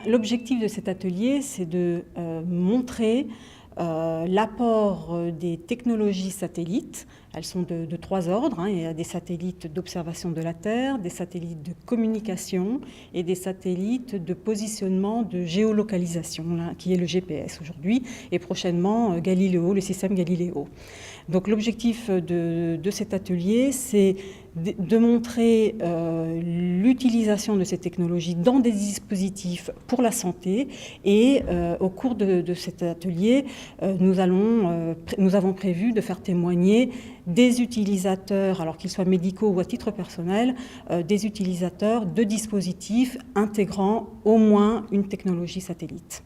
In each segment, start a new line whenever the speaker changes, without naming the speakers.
L'objectif de cet atelier, c'est de montrer l'apport des technologies satellites. Elles sont de trois ordres. Il y a des satellites d'observation de la Terre, des satellites de communication et des satellites de positionnement de géolocalisation, qui est le GPS aujourd'hui, et prochainement Galileo, le système Galileo. Donc l'objectif de cet atelier, c'est de montrer l'utilisation de ces technologies dans des dispositifs pour la santé. Et au cours de cet atelier, nous avons prévu de faire témoigner des utilisateurs, alors qu'ils soient médicaux ou à titre personnel, des utilisateurs de dispositifs intégrant au moins une technologie satellite.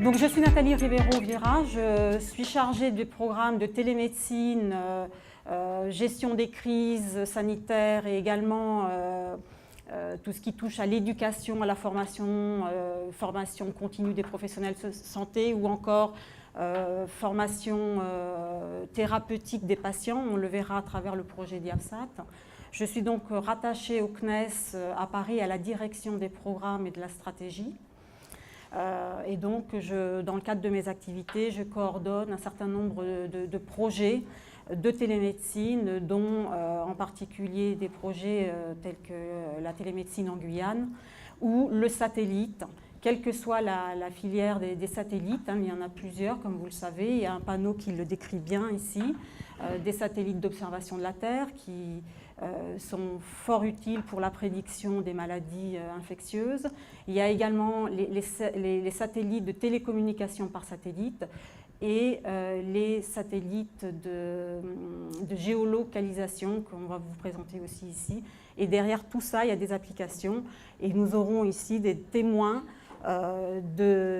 Donc, je suis Nathalie Rivero-Viera, je suis chargée du programme de télémédecine, gestion des crises sanitaires et également tout ce qui touche à l'éducation, à la formation, formation continue des professionnels de santé ou encore formation thérapeutique des patients. On le verra à travers le projet Diabsat. Je suis donc rattachée au CNES à Paris à la direction des programmes et de la stratégie. Et donc, dans le cadre de mes activités, je coordonne un certain nombre de projets de télémédecine, dont en particulier des projets tels que la télémédecine en Guyane ou le satellite, quelle que soit la filière des satellites. Il y en a plusieurs, comme vous le savez. Il y a un panneau qui le décrit bien ici, des satellites d'observation de la Terre qui sont fort utiles pour la prédiction des maladies infectieuses. Il y a également les satellites de télécommunication par satellite et les satellites de géolocalisation qu'on va vous présenter aussi ici. Et derrière tout ça, il y a des applications et nous aurons ici des témoins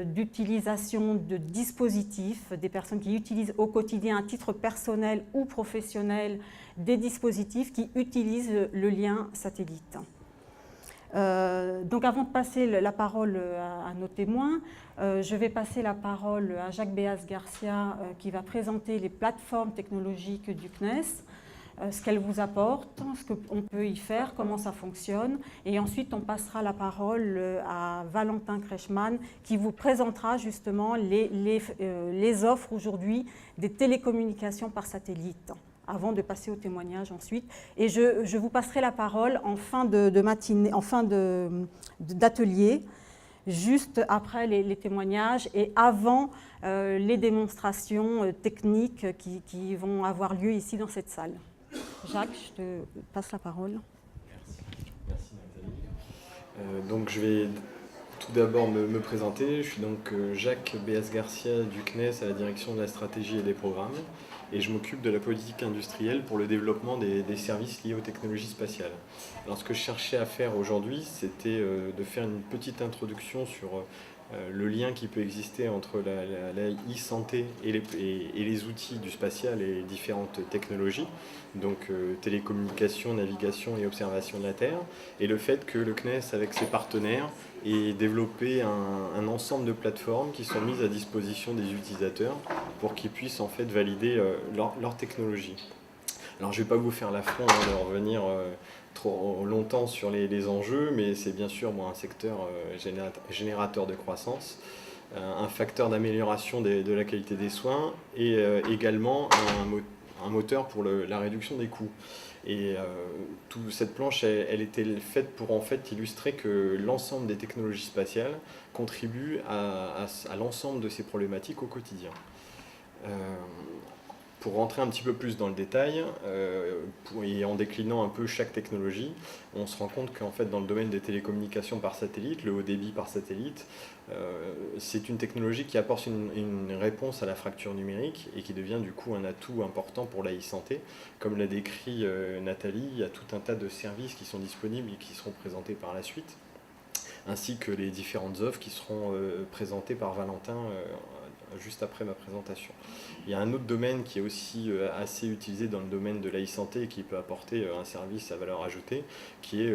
d'utilisation de dispositifs, des personnes qui utilisent au quotidien à titre personnel ou professionnel des dispositifs qui utilisent le lien satellite. Donc avant de passer la parole à nos témoins, je vais passer la parole à Jacques Béas-Garcia qui va présenter les plateformes technologiques du CNES, ce qu'elles vous apportent, ce qu'on peut y faire, comment ça fonctionne. Et ensuite, on passera la parole à Valentin Kretschmann qui vous présentera justement les offres aujourd'hui des télécommunications par satellite, avant de passer au témoignage ensuite. Et je vous passerai la parole en fin de matinée, en fin d'atelier, juste après les témoignages et avant les démonstrations techniques qui vont avoir lieu ici dans cette salle. Jacques, je te passe la parole.
Merci Nathalie. Donc je vais tout d'abord me présenter. Je suis donc Jacques Béas-Garcia du CNES à la direction de la stratégie et des programmes. Et je m'occupe de la politique industrielle pour le développement des services liés aux technologies spatiales. Alors ce que je cherchais à faire aujourd'hui, c'était de faire une petite introduction sur le lien qui peut exister entre la e-santé et les outils du spatial et différentes technologies, donc télécommunication, navigation et observation de la Terre, et le fait que le CNES, avec ses partenaires, ait développé un ensemble de plateformes qui sont mises à disposition des utilisateurs pour qu'ils puissent en fait valider leur technologie. Alors je ne vais pas vous faire l'affront de revenir trop longtemps sur les enjeux, mais c'est bien sûr un secteur générateur de croissance, un facteur d'amélioration de la qualité des soins et également un moteur pour la réduction des coûts. Et toute cette planche, elle était faite pour en fait illustrer que l'ensemble des technologies spatiales contribuent à l'ensemble de ces problématiques au quotidien. Pour rentrer un petit peu plus dans le détail, et en déclinant un peu chaque technologie, on se rend compte qu'en fait dans le domaine des télécommunications par satellite, le haut débit par satellite, c'est une technologie qui apporte une réponse à la fracture numérique et qui devient du coup un atout important pour la e-santé. Comme l'a décrit Nathalie, il y a tout un tas de services qui sont disponibles et qui seront présentés par la suite, ainsi que les différentes offres qui seront présentées par Valentin juste après ma présentation. Il y a un autre domaine qui est aussi assez utilisé dans le domaine de l'e-santé et qui peut apporter un service à valeur ajoutée, qui est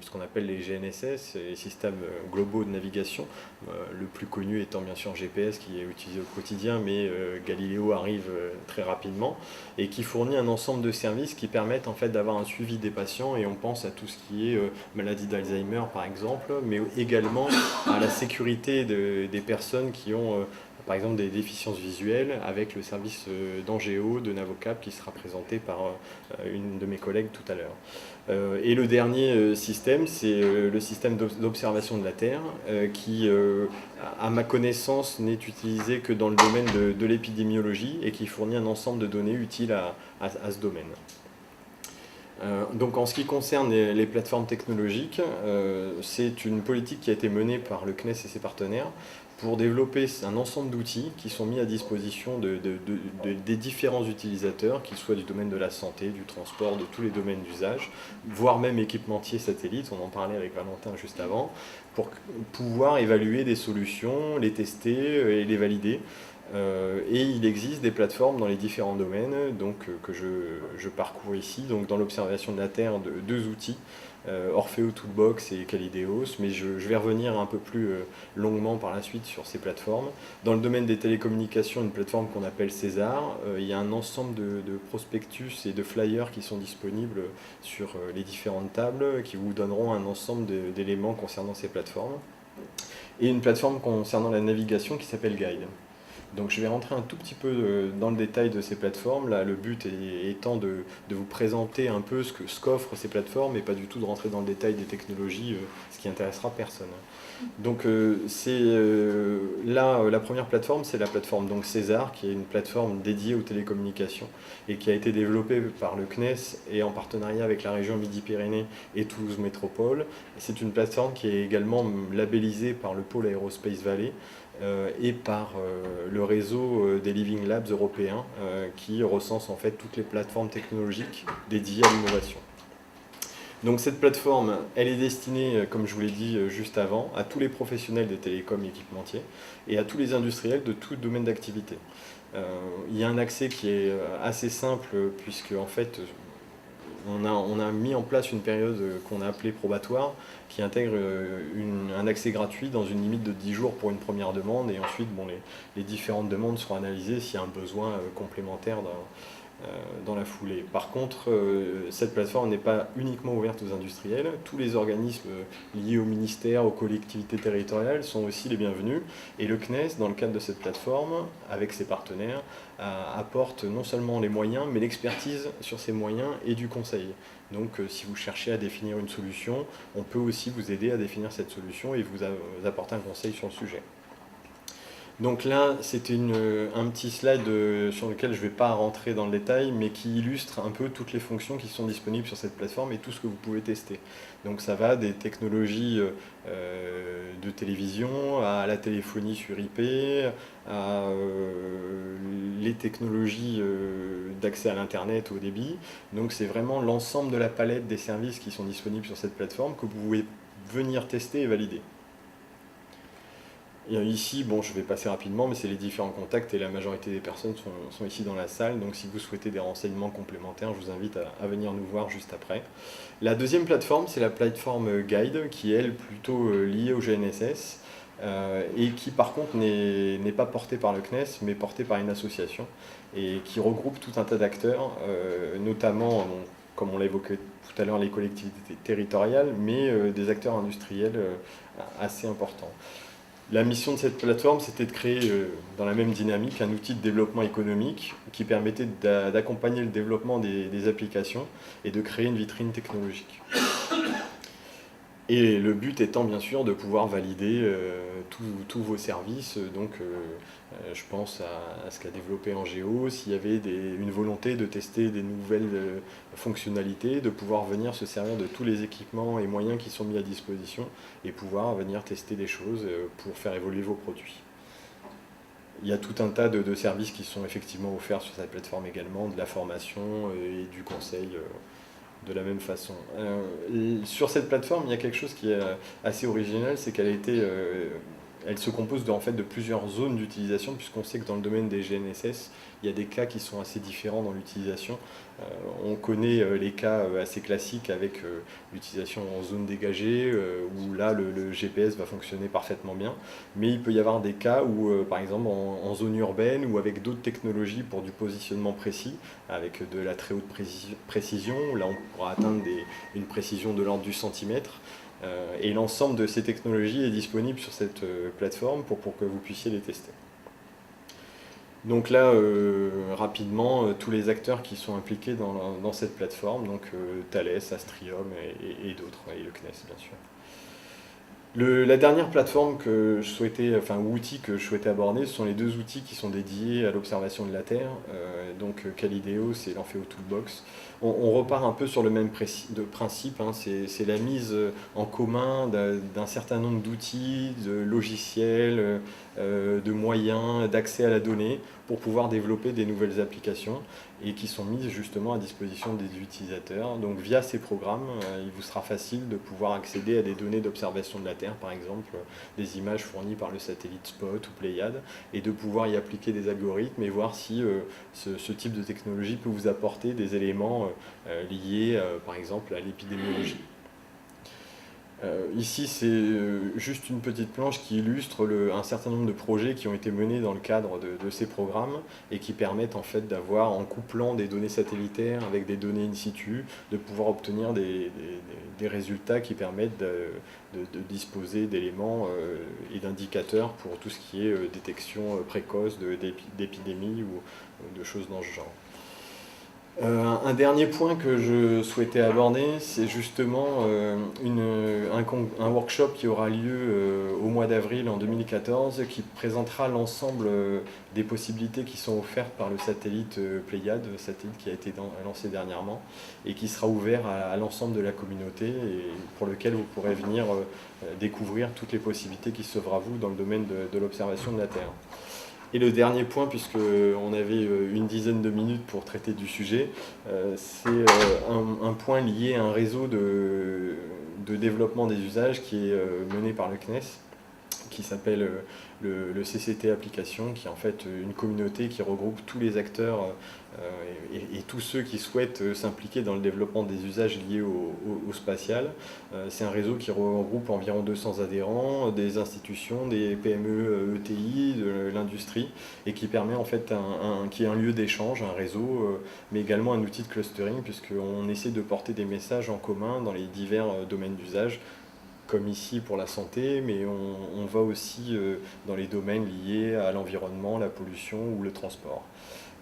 ce qu'on appelle les GNSS, les systèmes globaux de navigation, le plus connu étant bien sûr GPS qui est utilisé au quotidien, mais Galileo arrive très rapidement et qui fournit un ensemble de services qui permettent en fait d'avoir un suivi des patients, et on pense à tout ce qui est maladie d'Alzheimer par exemple, mais également à la sécurité des personnes qui ont par exemple des déficiences visuelles, avec le service d'Angéo, de Navocap, qui sera présenté par une de mes collègues tout à l'heure. Et le dernier système, c'est le système d'observation de la Terre, qui, à ma connaissance, n'est utilisé que dans le domaine de l'épidémiologie et qui fournit un ensemble de données utiles à ce domaine. Donc en ce qui concerne les plateformes technologiques, c'est une politique qui a été menée par le CNES et ses partenaires pour développer un ensemble d'outils qui sont mis à disposition des différents utilisateurs, qu'ils soient du domaine de la santé, du transport, de tous les domaines d'usage, voire même équipementiers satellites, on en parlait avec Valentin juste avant, pour pouvoir évaluer des solutions, les tester et les valider. Et il existe des plateformes dans les différents domaines donc, que je parcours ici. Donc, dans l'observation de la Terre, deux outils, Orfeo Toolbox et Kalideos, mais je vais revenir un peu plus longuement par la suite sur ces plateformes. Dans le domaine des télécommunications, une plateforme qu'on appelle César, il y a un ensemble de prospectus et de flyers qui sont disponibles sur les différentes tables, qui vous donneront un ensemble d'éléments concernant ces plateformes. Et une plateforme concernant la navigation qui s'appelle Guide. Donc je vais rentrer un tout petit peu dans le détail de ces plateformes. Là, le but étant de vous présenter un peu ce qu'offrent ces plateformes et pas du tout de rentrer dans le détail des technologies, ce qui intéressera personne. Donc là, la première plateforme, c'est la plateforme donc César, qui est une plateforme dédiée aux télécommunications et qui a été développée par le CNES et en partenariat avec la région Midi-Pyrénées et Toulouse Métropole. C'est une plateforme qui est également labellisée par le pôle Aerospace Valley et par le réseau des Living Labs européens qui recense en fait toutes les plateformes technologiques dédiées à l'innovation. Donc cette plateforme, elle est destinée, comme je vous l'ai dit juste avant, à tous les professionnels des télécoms et équipementiers et à tous les industriels de tout domaine d'activité. Il y a un accès qui est assez simple puisque en fait on a mis en place une période qu'on a appelée probatoire qui intègre un accès gratuit dans une limite de 10 jours pour une première demande, et ensuite bon, les différentes demandes seront analysées s'il y a un besoin complémentaire dans la foulée. Par contre, cette plateforme n'est pas uniquement ouverte aux industriels. Tous les organismes liés au ministère, aux collectivités territoriales sont aussi les bienvenus. Et le CNES, dans le cadre de cette plateforme, avec ses partenaires, apporte non seulement les moyens, mais l'expertise sur ces moyens et du conseil. Donc si vous cherchez à définir une solution, on peut aussi vous aider à définir cette solution et vous apporter un conseil sur le sujet. Donc là, c'était un petit slide sur lequel je ne vais pas rentrer dans le détail, mais qui illustre un peu toutes les fonctions qui sont disponibles sur cette plateforme et tout ce que vous pouvez tester. Donc ça va des technologies de télévision à la téléphonie sur IP, à les technologies d'accès à l'Internet, au débit. Donc c'est vraiment l'ensemble de la palette des services qui sont disponibles sur cette plateforme que vous pouvez venir tester et valider. Et ici, bon, je vais passer rapidement, mais c'est les différents contacts et la majorité des personnes sont ici dans la salle. Donc si vous souhaitez des renseignements complémentaires, je vous invite à venir nous voir juste après. La deuxième plateforme, c'est la plateforme Guide, qui est elle plutôt liée au GNSS et qui par contre n'est pas portée par le CNES, mais portée par une association et qui regroupe tout un tas d'acteurs, notamment, comme on l'a évoqué tout à l'heure, les collectivités territoriales, mais des acteurs industriels assez importants. La mission de cette plateforme, c'était de créer, dans la même dynamique, un outil de développement économique qui permettait d'accompagner le développement des applications et de créer une vitrine technologique. Et le but étant bien sûr de pouvoir valider tous vos services. Donc je pense à ce qu'a développé Angéo, s'il y avait une volonté de tester des nouvelles fonctionnalités, de pouvoir venir se servir de tous les équipements et moyens qui sont mis à disposition et pouvoir venir tester des choses pour faire évoluer vos produits. Il y a tout un tas de services qui sont effectivement offerts sur cette plateforme également, de la formation et du conseil de la même façon. Sur cette plateforme, il y a quelque chose qui est assez original, c'est qu'elle a été elle se compose en fait de plusieurs zones d'utilisation, puisqu'on sait que dans le domaine des GNSS, il y a des cas qui sont assez différents dans l'utilisation. On connaît les cas assez classiques avec l'utilisation en zone dégagée, où là le GPS va fonctionner parfaitement bien. Mais il peut y avoir des cas où, par exemple, en zone urbaine ou avec d'autres technologies pour du positionnement précis, avec de la très haute précision, où là on pourra atteindre une précision de l'ordre du centimètre. Et l'ensemble de ces technologies est disponible sur cette plateforme pour que vous puissiez les tester. Donc là, rapidement, tous les acteurs qui sont impliqués dans cette plateforme, donc Thales, Astrium et d'autres, et le CNES bien sûr. La dernière plateforme que je souhaitais, enfin outil que je souhaitais aborder, ce sont les deux outils qui sont dédiés à l'observation de la Terre. Donc Calideo, c'est l'Ampheo Toolbox. On repart un peu sur le même principe, hein, c'est la mise en commun d'un certain nombre d'outils, de logiciels, de moyens, d'accès à la donnée pour pouvoir développer des nouvelles applications et qui sont mises justement à disposition des utilisateurs. Donc via ces programmes, il vous sera facile de pouvoir accéder à des données d'observation de la Terre, par exemple des images fournies par le satellite Spot ou Pléiade, et de pouvoir y appliquer des algorithmes et voir si ce type de technologie peut vous apporter des éléments liés par exemple à l'épidémiologie. Ici, c'est juste une petite planche qui illustre un certain nombre de projets qui ont été menés dans le cadre de ces programmes et qui permettent en fait d'avoir, en couplant des données satellitaires avec des données in situ, de pouvoir obtenir des résultats qui permettent de disposer d'éléments et d'indicateurs pour tout ce qui est détection précoce d'épidémies ou de choses dans ce genre. Un dernier point que je souhaitais aborder, c'est justement un workshop qui aura lieu au mois d'avril en 2014, qui présentera l'ensemble des possibilités qui sont offertes par le satellite Pléiade, satellite qui a été lancé dernièrement, et qui sera ouvert à l'ensemble de la communauté, et pour lequel vous pourrez venir découvrir toutes les possibilités qui s'offrent à vous dans le domaine de l'observation de la Terre. Et le dernier point, puisqu'on avait une dizaine de minutes pour traiter du sujet, c'est un point lié à un réseau de développement des usages qui est mené par le CNES, qui s'appelle le CCT Application, qui est en fait une communauté qui regroupe tous les acteurs et tous ceux qui souhaitent s'impliquer dans le développement des usages liés au spatial. C'est un réseau qui regroupe environ 200 adhérents, des institutions, des PME, ETI, de l'industrie, et qui permet en fait qui est un lieu d'échange, un réseau, mais également un outil de clustering, puisqu'on essaie de porter des messages en commun dans les divers domaines d'usage, comme ici pour la santé, mais on va aussi dans les domaines liés à l'environnement, la pollution ou le transport.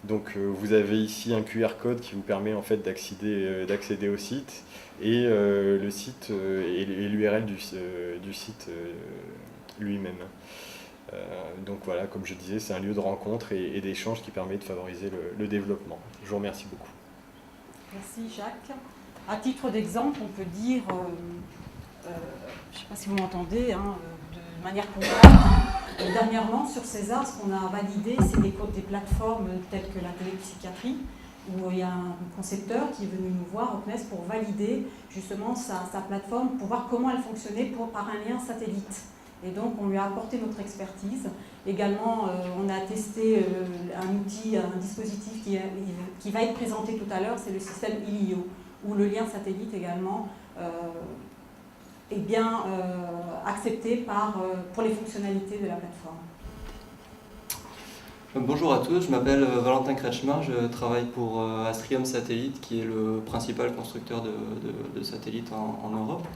Donc vous avez ici un QR code qui vous permet en fait d'accéder au site, et le site et l'URL du site lui-même. Donc voilà, comme je disais, c'est un lieu de rencontre et d'échange qui permet de favoriser le développement. Je vous remercie beaucoup.
Merci Jacques. À titre d'exemple, on peut dire... je ne sais pas si vous m'entendez, hein, de manière concrète. Dernièrement, sur César, ce qu'on a validé, c'est des plateformes telles que la télépsychiatrie, où il y a un concepteur qui est venu nous voir au CNES pour valider justement sa plateforme, pour voir comment elle fonctionnait par un lien satellite. Et donc, on lui a apporté notre expertise. Également, on a testé un outil, un dispositif qui va être présenté tout à l'heure, c'est le système ILIO, où le lien satellite également est bien accepté pour les fonctionnalités de la plateforme.
Bonjour à tous, je m'appelle Valentin Kretschmar, je travaille pour Astrium Satellite, qui est le principal constructeur de satellites en Europe.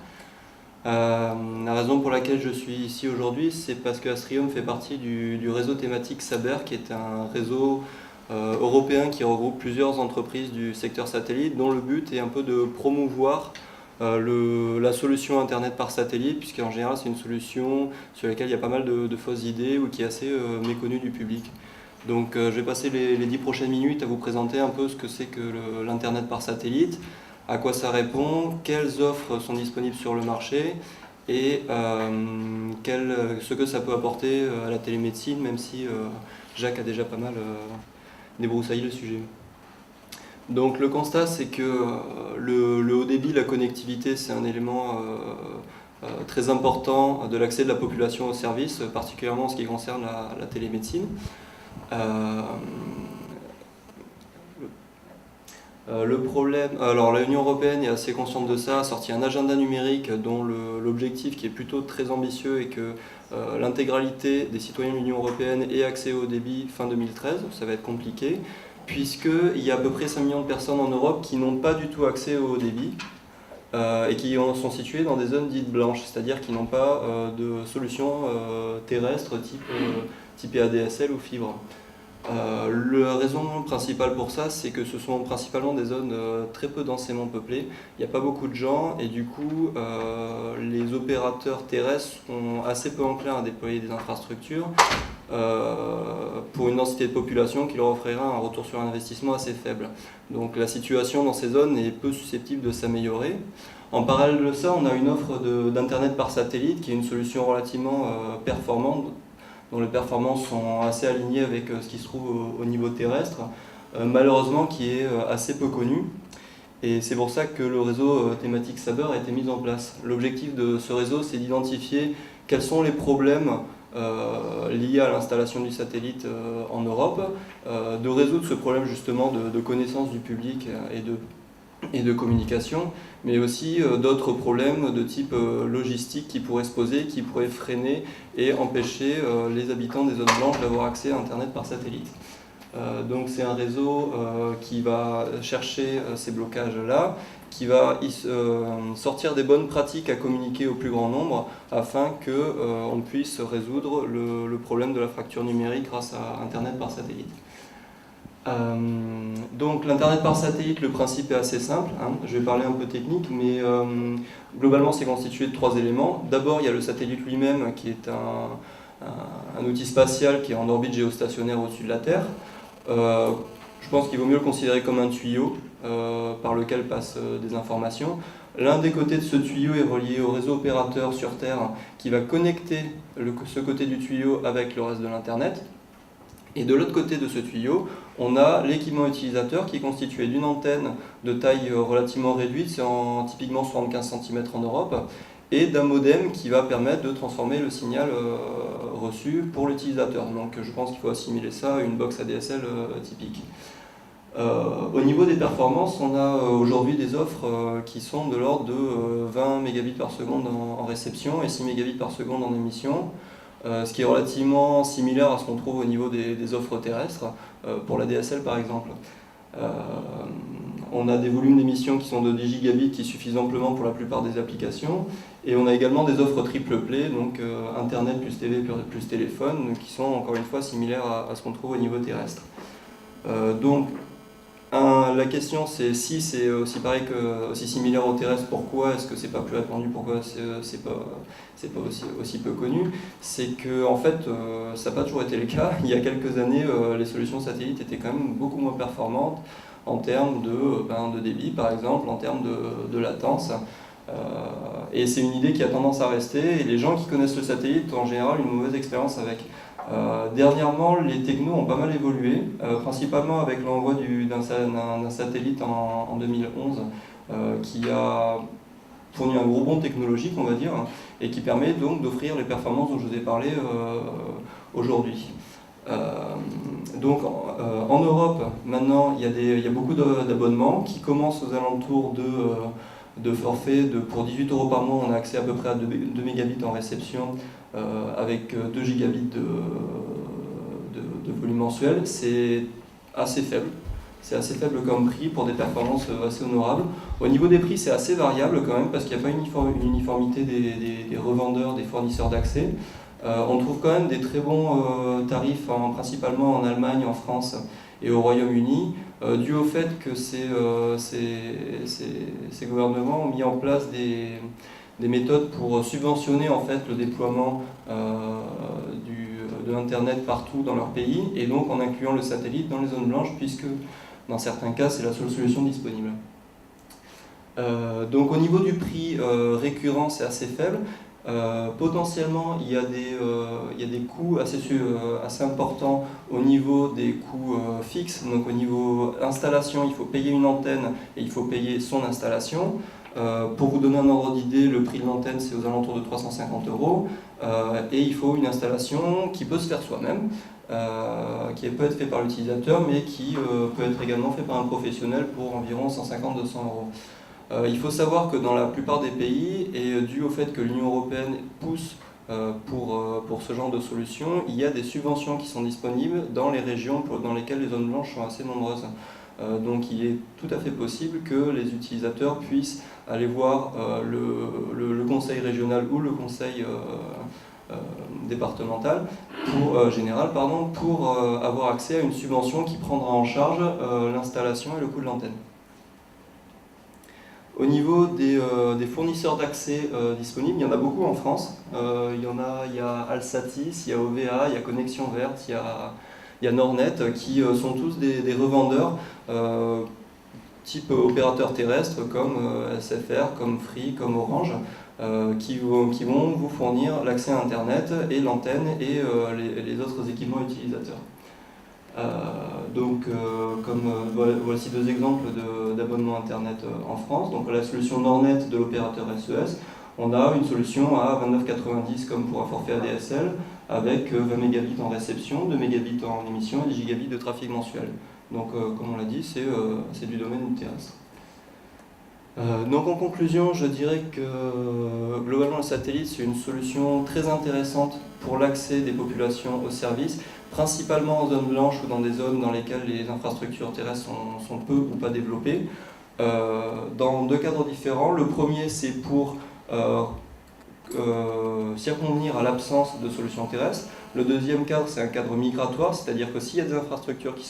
La raison pour laquelle je suis ici aujourd'hui, c'est parce que Astrium fait partie du réseau thématique Saber, qui est un réseau européen qui regroupe plusieurs entreprises du secteur satellite, dont le but est un peu de promouvoir la solution Internet par satellite, puisqu'en général c'est une solution sur laquelle il y a pas mal de fausses idées ou qui est assez méconnue du public. Donc je vais passer les 10 prochaines minutes à vous présenter un peu ce que c'est que l'Internet par satellite, à quoi ça répond, quelles offres sont disponibles sur le marché et ce que ça peut apporter à la télémédecine, même si Jacques a déjà pas mal débroussaillé le sujet. Donc le constat, c'est que le haut débit, la connectivité, c'est un élément très important de l'accès de la population aux services, particulièrement en ce qui concerne la télémédecine. Le problème, alors l'Union européenne est assez consciente de ça, a sorti un agenda numérique dont l'objectif qui est plutôt très ambitieux est que l'intégralité des citoyens de l'Union européenne ait accès au débit fin 2013. Ça va être compliqué, puisqu'il y a à peu près 5 millions de personnes en Europe qui n'ont pas du tout accès au débit et qui sont situées dans des zones dites blanches, c'est-à-dire qui n'ont pas de solution terrestre type ADSL ou fibre. La raison principale pour ça, c'est que ce sont principalement des zones très peu densément peuplées. Il n'y a pas beaucoup de gens et du coup, les opérateurs terrestres sont assez peu enclins à déployer des infrastructures pour une densité de population qui leur offrira un retour sur investissement assez faible. Donc la situation dans ces zones est peu susceptible de s'améliorer. En parallèle de ça, on a une offre d'Internet par satellite qui est une solution relativement performante, dont les performances sont assez alignées avec ce qui se trouve au niveau terrestre, malheureusement qui est assez peu connu. Et c'est pour ça que le réseau thématique Saber a été mis en place. L'objectif de ce réseau, c'est d'identifier quels sont les problèmes liés à l'installation du satellite en Europe, de résoudre ce problème justement de connaissance du public et de communication, mais aussi d'autres problèmes de type logistique qui pourraient se poser, qui pourraient freiner et empêcher les habitants des zones blanches d'avoir accès à Internet par satellite. Donc c'est un réseau qui va chercher ces blocages-là, qui va sortir des bonnes pratiques à communiquer au plus grand nombre afin qu'on puisse résoudre le problème de la fracture numérique grâce à Internet par satellite. Donc l'Internet par satellite, le principe est assez simple, hein. Je vais parler un peu technique, mais globalement c'est constitué de 3 éléments. D'abord il y a le satellite lui-même qui est un outil spatial qui est en orbite géostationnaire au-dessus de la Terre. Je pense qu'il vaut mieux le considérer comme un tuyau par lequel passent des informations. L'un des côtés de ce tuyau est relié au réseau opérateur sur Terre qui va connecter ce côté du tuyau avec le reste de l'Internet. Et de l'autre côté de ce tuyau, on a l'équipement utilisateur qui est constitué d'une antenne de taille relativement réduite, c'est typiquement 75 cm en Europe, et d'un modem qui va permettre de transformer le signal reçu pour l'utilisateur. Donc je pense qu'il faut assimiler ça à une box ADSL typique. Au niveau des performances, on a aujourd'hui des offres qui sont de l'ordre de 20 mégabits par seconde en réception et 6 mégabits par seconde en émission. Ce qui est relativement similaire à ce qu'on trouve au niveau des offres terrestres, pour la DSL par exemple. On a des volumes d'émissions qui sont de 10 gigabits qui suffisent amplement pour la plupart des applications, et on a également des offres triple play, donc Internet plus TV plus téléphone, qui sont encore une fois similaires à ce qu'on trouve au niveau terrestre. Donc la question c'est si c'est aussi pareil aussi similaire au terrestre, pourquoi est-ce que c'est pas plus répandu, pourquoi c'est pas aussi peu connu? C'est que en fait ça n'a pas toujours été le cas. Il y a quelques années les solutions satellites étaient quand même beaucoup moins performantes en termes de débit par exemple, en termes de latence. Et c'est une idée qui a tendance à rester, et les gens qui connaissent le satellite ont en général une mauvaise expérience avec. Dernièrement, les technos ont pas mal évolué, principalement avec l'envoi d'un satellite en 2011 qui a fourni un gros bond technologique, on va dire, et qui permet donc d'offrir les performances dont je vous ai parlé aujourd'hui. Donc en Europe, maintenant, il y a beaucoup d'abonnements qui commencent aux alentours de forfait. Pour 18 € par mois, on a accès à peu près à 2 mégabits en réception, avec 2 gigabits de volume mensuel. C'est assez faible. C'est assez faible comme prix pour des performances assez honorables. Au niveau des prix, c'est assez variable quand même, parce qu'il n'y a pas une uniformité des revendeurs, des fournisseurs d'accès. On trouve quand même des très bons tarifs, principalement en Allemagne, en France et au Royaume-Uni, dû au fait que ces gouvernements ont mis en place des méthodes pour subventionner en fait le déploiement de Internet partout dans leur pays, et donc en incluant le satellite dans les zones blanches, puisque dans certains cas c'est la seule solution disponible. Donc au niveau du prix récurrent, c'est assez faible. Potentiellement il y a des coûts assez importants au niveau des coûts fixes. Donc au niveau installation, il faut payer une antenne et il faut payer son installation. Pour vous donner un ordre d'idée, le prix de l'antenne c'est aux alentours de 350 €, et il faut une installation qui peut se faire soi-même, qui peut être fait par l'utilisateur, mais qui peut être également fait par un professionnel pour environ 150-200 €. Il faut savoir que dans la plupart des pays, et dû au fait que l'Union européenne pousse pour ce genre de solution, il y a des subventions qui sont disponibles dans les régions dans lesquelles les zones blanches sont assez nombreuses. Donc il est tout à fait possible que les utilisateurs puissent aller voir le conseil régional ou le conseil départemental, général, pour avoir accès à une subvention qui prendra en charge l'installation et le coût de l'antenne. Au niveau des fournisseurs d'accès disponibles, il y en a beaucoup en France. Il y a Alsatis, il y a OVA, il y a Connexion Verte, il y a Nordnet, qui sont tous des revendeurs type opérateurs terrestres comme SFR, comme Free, comme Orange, qui vont vous fournir l'accès à Internet et l'antenne et les autres équipements utilisateurs. Voici deux exemples d'abonnement Internet en France. Donc la solution Nordnet de l'opérateur SES, on a une solution à 29,90 comme pour un forfait ADSL, avec 20 mégabits en réception, 2 mégabits en émission et 10 gigabits de trafic mensuel. Donc comme on l'a dit, c'est du domaine terrestre. Donc en conclusion, je dirais que globalement le satellite c'est une solution très intéressante pour l'accès des populations aux services, principalement en zones blanches ou dans des zones dans lesquelles les infrastructures terrestres sont peu ou pas développées, dans deux cadres différents. Le premier c'est pour circonvenir à l'absence de solutions terrestres. Le deuxième cadre c'est un cadre migratoire, c'est-à-dire que s'il y a des infrastructures qui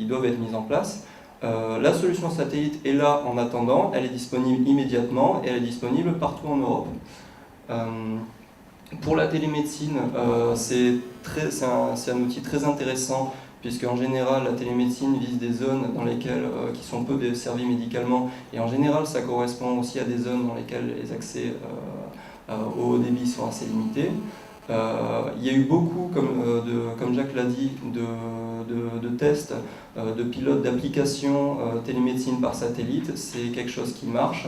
doivent être mises en place, la solution satellite est là en attendant, elle est disponible immédiatement et elle est disponible partout en Europe. Pour la télémédecine, c'est un outil très intéressant puisqu'en général la télémédecine vise des zones qui sont peu desservies médicalement et en général ça correspond aussi à des zones dans lesquelles les accès au haut débit sont assez limités. Il y a eu beaucoup, comme Jacques l'a dit, de tests, de pilotes d'applications télémédecine par satellite. C'est quelque chose qui marche,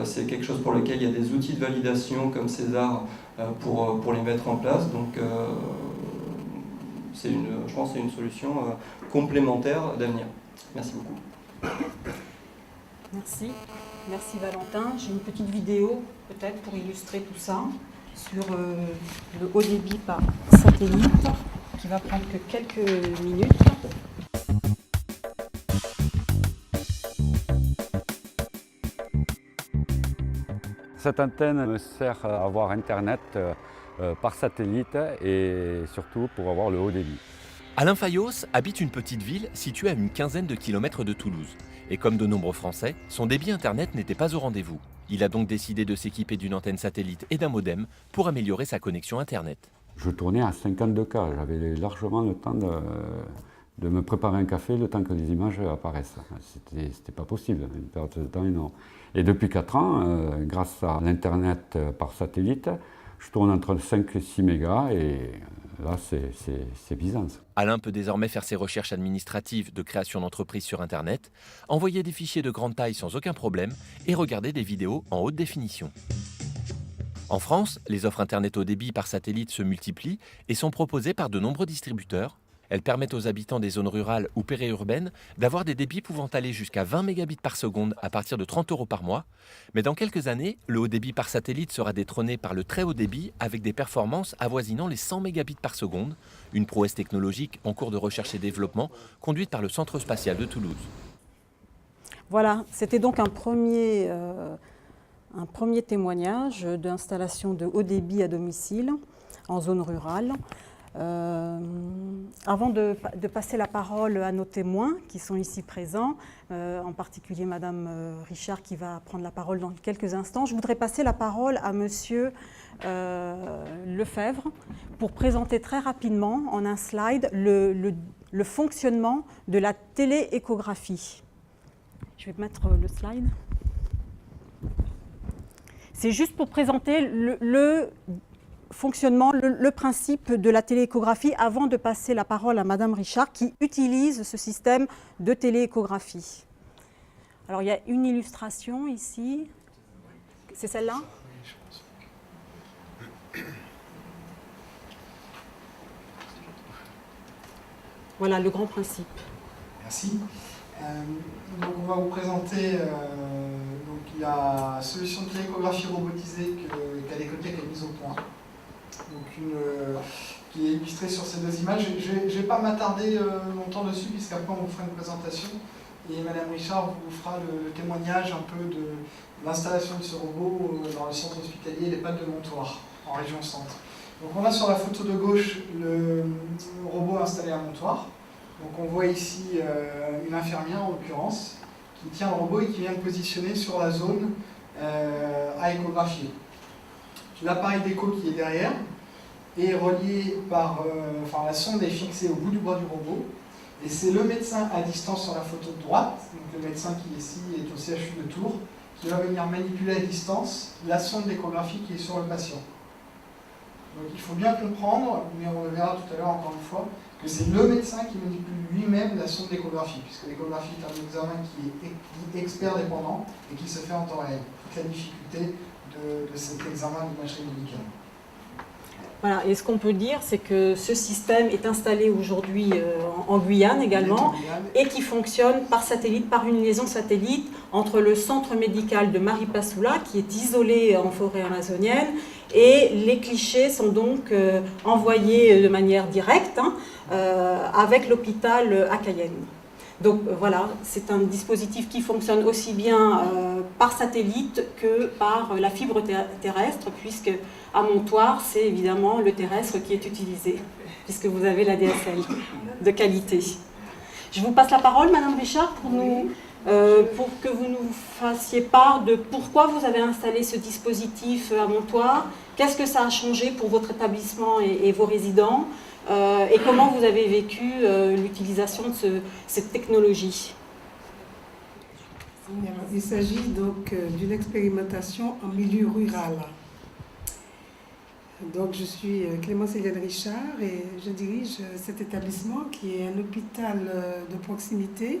c'est quelque chose pour lequel il y a des outils de validation comme César pour les mettre en place. Donc je pense que c'est une solution complémentaire d'avenir. Merci beaucoup.
Merci Valentin. J'ai une petite vidéo peut-être pour illustrer tout ça sur le haut débit par satellite qui va prendre que quelques minutes.
Cette antenne me sert à avoir Internet par satellite et surtout pour avoir le haut débit.
Alain Fayos habite une petite ville située à une quinzaine de kilomètres de Toulouse. Et comme de nombreux Français, son débit Internet n'était pas au rendez-vous. Il a donc décidé de s'équiper d'une antenne satellite et d'un modem pour améliorer sa connexion Internet.
Je tournais à 52K, j'avais largement le temps de me préparer un café le temps que les images apparaissent. C'était pas possible, une période de temps énorme. Et depuis 4 ans, grâce à l'Internet par satellite, je tourne entre 5 et 6 mégas et là c'est Byzance.
Alain peut désormais faire ses recherches administratives de création d'entreprise sur Internet, envoyer des fichiers de grande taille sans aucun problème et regarder des vidéos en haute définition. En France, les offres Internet haut débit par satellite se multiplient et sont proposées par de nombreux distributeurs. Elles permettent aux habitants des zones rurales ou périurbaines d'avoir des débits pouvant aller jusqu'à 20 mégabits par seconde à partir de 30 € par mois. Mais dans quelques années, le haut débit par satellite sera détrôné par le très haut débit avec des performances avoisinant les 100 mégabits par seconde, une prouesse technologique en cours de recherche et développement conduite par le Centre spatial de Toulouse.
Voilà, c'était donc un premier témoignage d'installation de haut débit à domicile en zone rurale. Avant de passer la parole à nos témoins qui sont ici présents, en particulier Madame Richard qui va prendre la parole dans quelques instants, je voudrais passer la parole à Monsieur Lefebvre pour présenter très rapidement en un slide le fonctionnement de la télééchographie. Je vais mettre le slide. C'est juste pour présenter le fonctionnement, le principe de la télééchographie avant de passer la parole à Madame Richard qui utilise ce système de télééchographie. Alors il y a une illustration ici. C'est celle-là? Voilà le grand principe.
Merci. Donc on va vous présenter donc la solution de téléchographie robotisée qu'Alecotech a mise au point. Donc qui est illustrée sur ces deux images. Je ne vais pas m'attarder longtemps dessus puisqu'après on vous fera une présentation et Madame Richard vous fera le témoignage un peu de l'installation de ce robot dans le centre hospitalier Les Pattes de Montoire, en région centre. Donc on a sur la photo de gauche le robot installé à Montoire. Donc on voit ici une infirmière en l'occurrence qui tient le robot et qui vient le positionner sur la zone à échographier. L'appareil d'écho qui est derrière est relié par... la sonde est fixée au bout du bras du robot et c'est le médecin à distance sur la photo de droite, donc le médecin qui ici est au CHU de Tours, qui va venir manipuler à distance la sonde d'échographie qui est sur le patient. Donc il faut bien comprendre, mais on le verra tout à l'heure encore une fois, que c'est le médecin qui manipule lui-même la sonde d'échographie, puisque l'échographie est un examen qui est expert dépendant et qui se fait en temps réel. C'est la difficulté de cet examen d'imagerie médicale.
Voilà, et ce qu'on peut dire, c'est que ce système est installé aujourd'hui en Guyane également et qui fonctionne par satellite, par une liaison satellite entre le centre médical de Maripasoula, qui est isolé en forêt amazonienne, et les clichés sont donc envoyés de manière directe avec l'hôpital à Cayenne. Donc voilà, c'est un dispositif qui fonctionne aussi bien par satellite que par la fibre terrestre, puisque à Montoire, c'est évidemment le terrestre qui est utilisé, puisque vous avez la DSL de qualité. Je vous passe la parole, Madame Richard, pour que vous nous fassiez part de pourquoi vous avez installé ce dispositif à Montoire, qu'est-ce que ça a changé pour votre établissement et vos résidents, et comment vous avez vécu l'utilisation de cette technologie.
Il s'agit donc d'une expérimentation en milieu rural. Donc je suis Clémence Hélène Richard et je dirige cet établissement qui est un hôpital de proximité,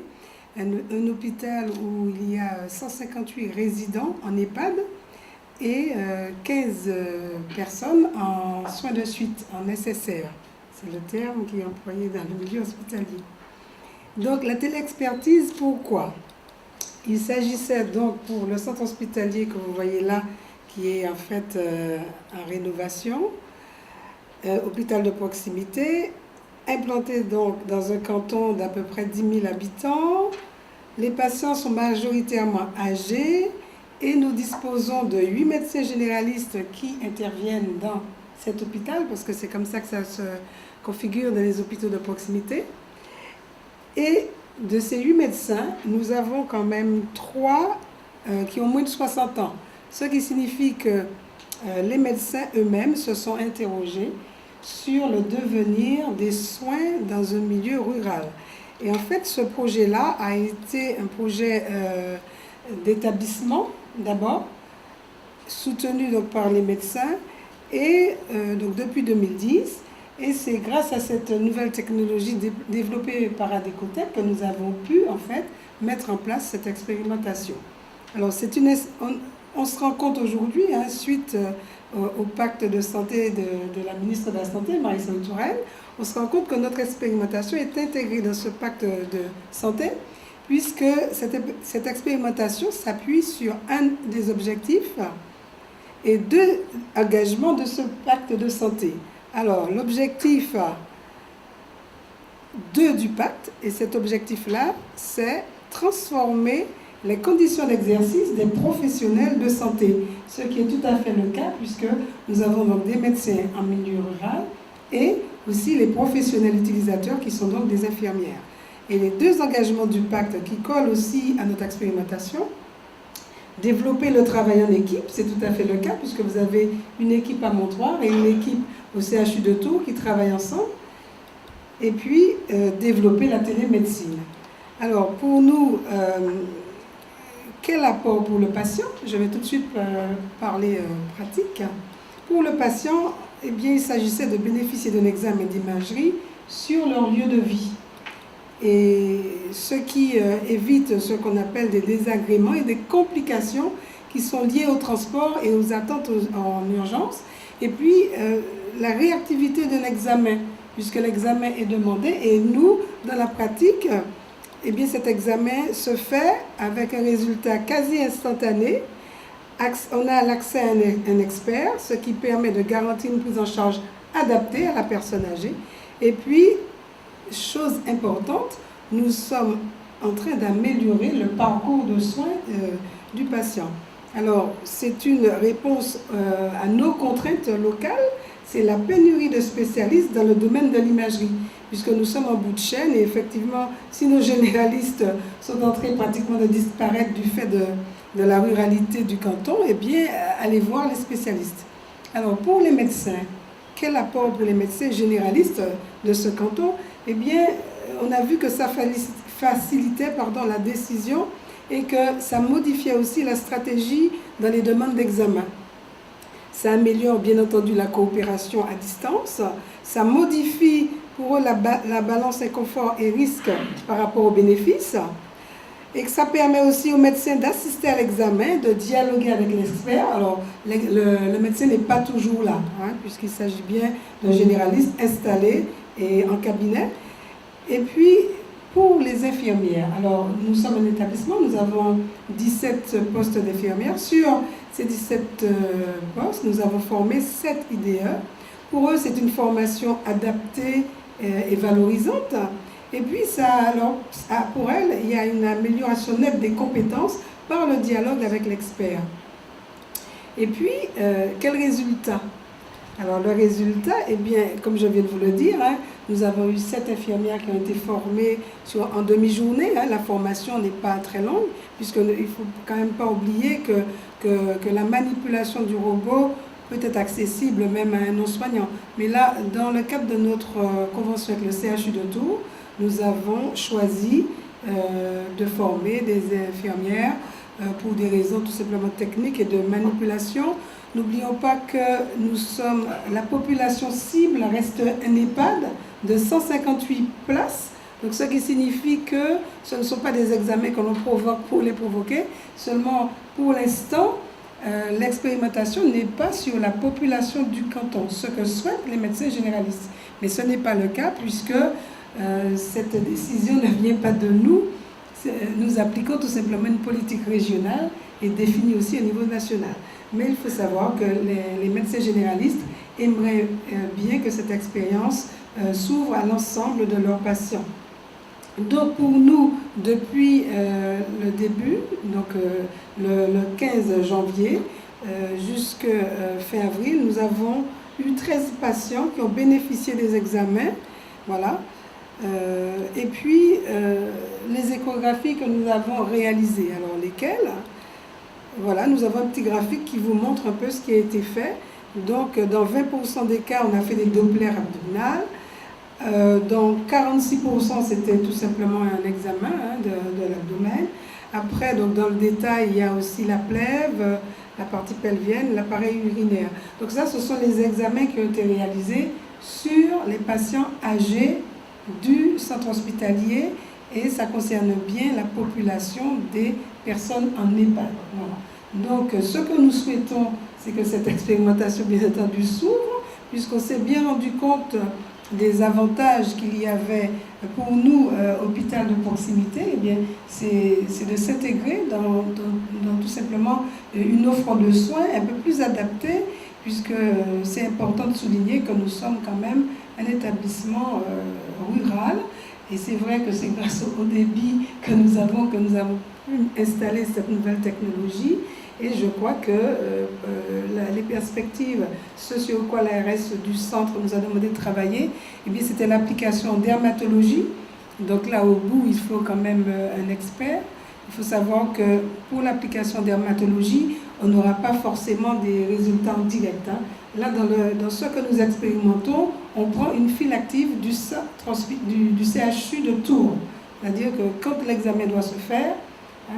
un hôpital où il y a 158 résidents en EHPAD et 15 personnes en soins de suite, en SSR. C'est le terme qui est employé dans le milieu hospitalier. Donc la téléexpertise, pourquoi? Il s'agissait donc pour le centre hospitalier que vous voyez là, qui est en fait en rénovation, hôpital de proximité, implanté donc dans un canton d'à peu près 10 000 habitants. Les patients sont majoritairement âgés et nous disposons de 8 médecins généralistes qui interviennent dans cet hôpital, parce que c'est comme ça que ça se configure dans les hôpitaux de proximité. Et de ces 8 médecins, nous avons quand même 3 qui ont moins de 60 ans. Ce qui signifie que les médecins eux-mêmes se sont interrogés sur le devenir des soins dans un milieu rural. Et en fait, ce projet-là a été un projet d'établissement, d'abord, soutenu donc, par les médecins, et donc depuis 2010. Et c'est grâce à cette nouvelle technologie développée par Alecotech que nous avons pu, en fait, mettre en place cette expérimentation. Alors, on se rend compte aujourd'hui, suite au pacte de santé de la ministre de la Santé, Marisol Touraine, on se rend compte que notre expérimentation est intégrée dans ce pacte de santé, puisque cette expérimentation s'appuie sur un des objectifs et 2 engagements de ce pacte de santé. Alors, l'objectif 2 du pacte, et cet objectif-là, c'est transformer les conditions d'exercice des professionnels de santé, ce qui est tout à fait le cas puisque nous avons donc des médecins en milieu rural et aussi les professionnels utilisateurs qui sont donc des infirmières. Et les 2 engagements du pacte qui collent aussi à notre expérimentation, développer le travail en équipe, c'est tout à fait le cas puisque vous avez une équipe à Montoire et une équipe au CHU de Tours qui travaillent ensemble, et puis développer la télémédecine. Alors pour nous, quel apport pour le patient? Je vais tout de suite parler pratique. Pour le patient, eh bien, il s'agissait de bénéficier d'un examen d'imagerie sur leur lieu de vie. et ce qui évite ce qu'on appelle des désagréments et des complications qui sont liées au transport et aux attentes en urgence. Et puis, la réactivité de l'examen, puisque l'examen est demandé. Et nous, dans la pratique, eh bien, cet examen se fait avec un résultat quasi instantané. On a l'accès à un expert, ce qui permet de garantir une prise en charge adaptée à la personne âgée. Et puis, chose importante, nous sommes en train d'améliorer le parcours de soins du patient. Alors, c'est une réponse à nos contraintes locales, c'est la pénurie de spécialistes dans le domaine de l'imagerie, puisque nous sommes en bout de chaîne et effectivement, si nos généralistes sont en train pratiquement de disparaître du fait de la ruralité du canton, eh bien, allez voir les spécialistes. Alors, pour les médecins, quel apport pour les médecins généralistes de ce canton? Eh bien, on a vu que ça facilitait la décision et que ça modifiait aussi la stratégie dans les demandes d'examen. Ça améliore bien entendu la coopération à distance, ça modifie pour eux la balance inconfort et risque par rapport aux bénéfices, et que ça permet aussi aux médecins d'assister à l'examen, de dialoguer avec l'expert. Alors, le médecin n'est pas toujours là, puisqu'il s'agit bien d'un généraliste installé et en cabinet. Et puis, pour les infirmières, alors nous sommes un établissement, nous avons 17 postes d'infirmières. Sur ces 17 postes, nous avons formé 7 IDE. Pour eux, c'est une formation adaptée et valorisante. Et puis, pour elles, il y a une amélioration nette des compétences par le dialogue avec l'expert. Et puis, quel résultat? Alors, le résultat, eh bien, comme je viens de vous le dire, nous avons eu 7 infirmières qui ont été formées en demi-journée. La formation n'est pas très longue, puisqu'il ne faut quand même pas oublier que la manipulation du robot peut être accessible même à un non-soignant. Mais là, dans le cadre de notre convention avec le CHU de Tours, nous avons choisi de former des infirmières pour des raisons tout simplement techniques et de manipulation. N'oublions pas que la population cible reste un EHPAD de 158 places, donc ce qui signifie que ce ne sont pas des examens que l'on provoque pour les provoquer, seulement pour l'instant, l'expérimentation n'est pas sur la population du canton, ce que souhaitent les médecins généralistes. Mais ce n'est pas le cas puisque cette décision ne vient pas de nous. Nous appliquons tout simplement une politique régionale et définie aussi au niveau national. Mais il faut savoir que les médecins généralistes aimeraient bien que cette expérience s'ouvre à l'ensemble de leurs patients. Donc pour nous, depuis le début, donc le 15 janvier jusqu'à fin avril, nous avons eu 13 patients qui ont bénéficié des examens. Voilà. Et puis les échographies que nous avons réalisées. Alors lesquelles? Voilà, nous avons un petit graphique qui vous montre un peu ce qui a été fait. Donc dans 20% des cas, on a fait des Doppler abdominales. Dans 46%, c'était tout simplement un examen de l'abdomen. Après, donc, dans le détail, il y a aussi la plèvre, la partie pelvienne, l'appareil urinaire. Donc ça, ce sont les examens qui ont été réalisés sur les patients âgés du centre hospitalier et ça concerne bien la population des personnes en EHPAD. Voilà. Donc ce que nous souhaitons, c'est que cette expérimentation, bien entendu, s'ouvre, puisqu'on s'est bien rendu compte des avantages qu'il y avait pour nous, hôpital de proximité. Eh bien, c'est de s'intégrer dans tout simplement une offre de soins un peu plus adaptée, puisque c'est important de souligner que nous sommes quand même un établissement rural. Et c'est vrai que c'est grâce au débit que nous avons pu installer cette nouvelle technologie. Et je crois que les perspectives, ce sur quoi l'ARS du centre nous a demandé de travailler, eh bien, c'était l'application en dermatologie. Donc là, au bout, il faut quand même un expert. Il faut savoir que pour l'application en dermatologie, on n'aura pas forcément des résultats en direct. Là, dans ce que nous expérimentons, on prend une file active du CHU de Tours. C'est-à-dire que quand l'examen doit se faire,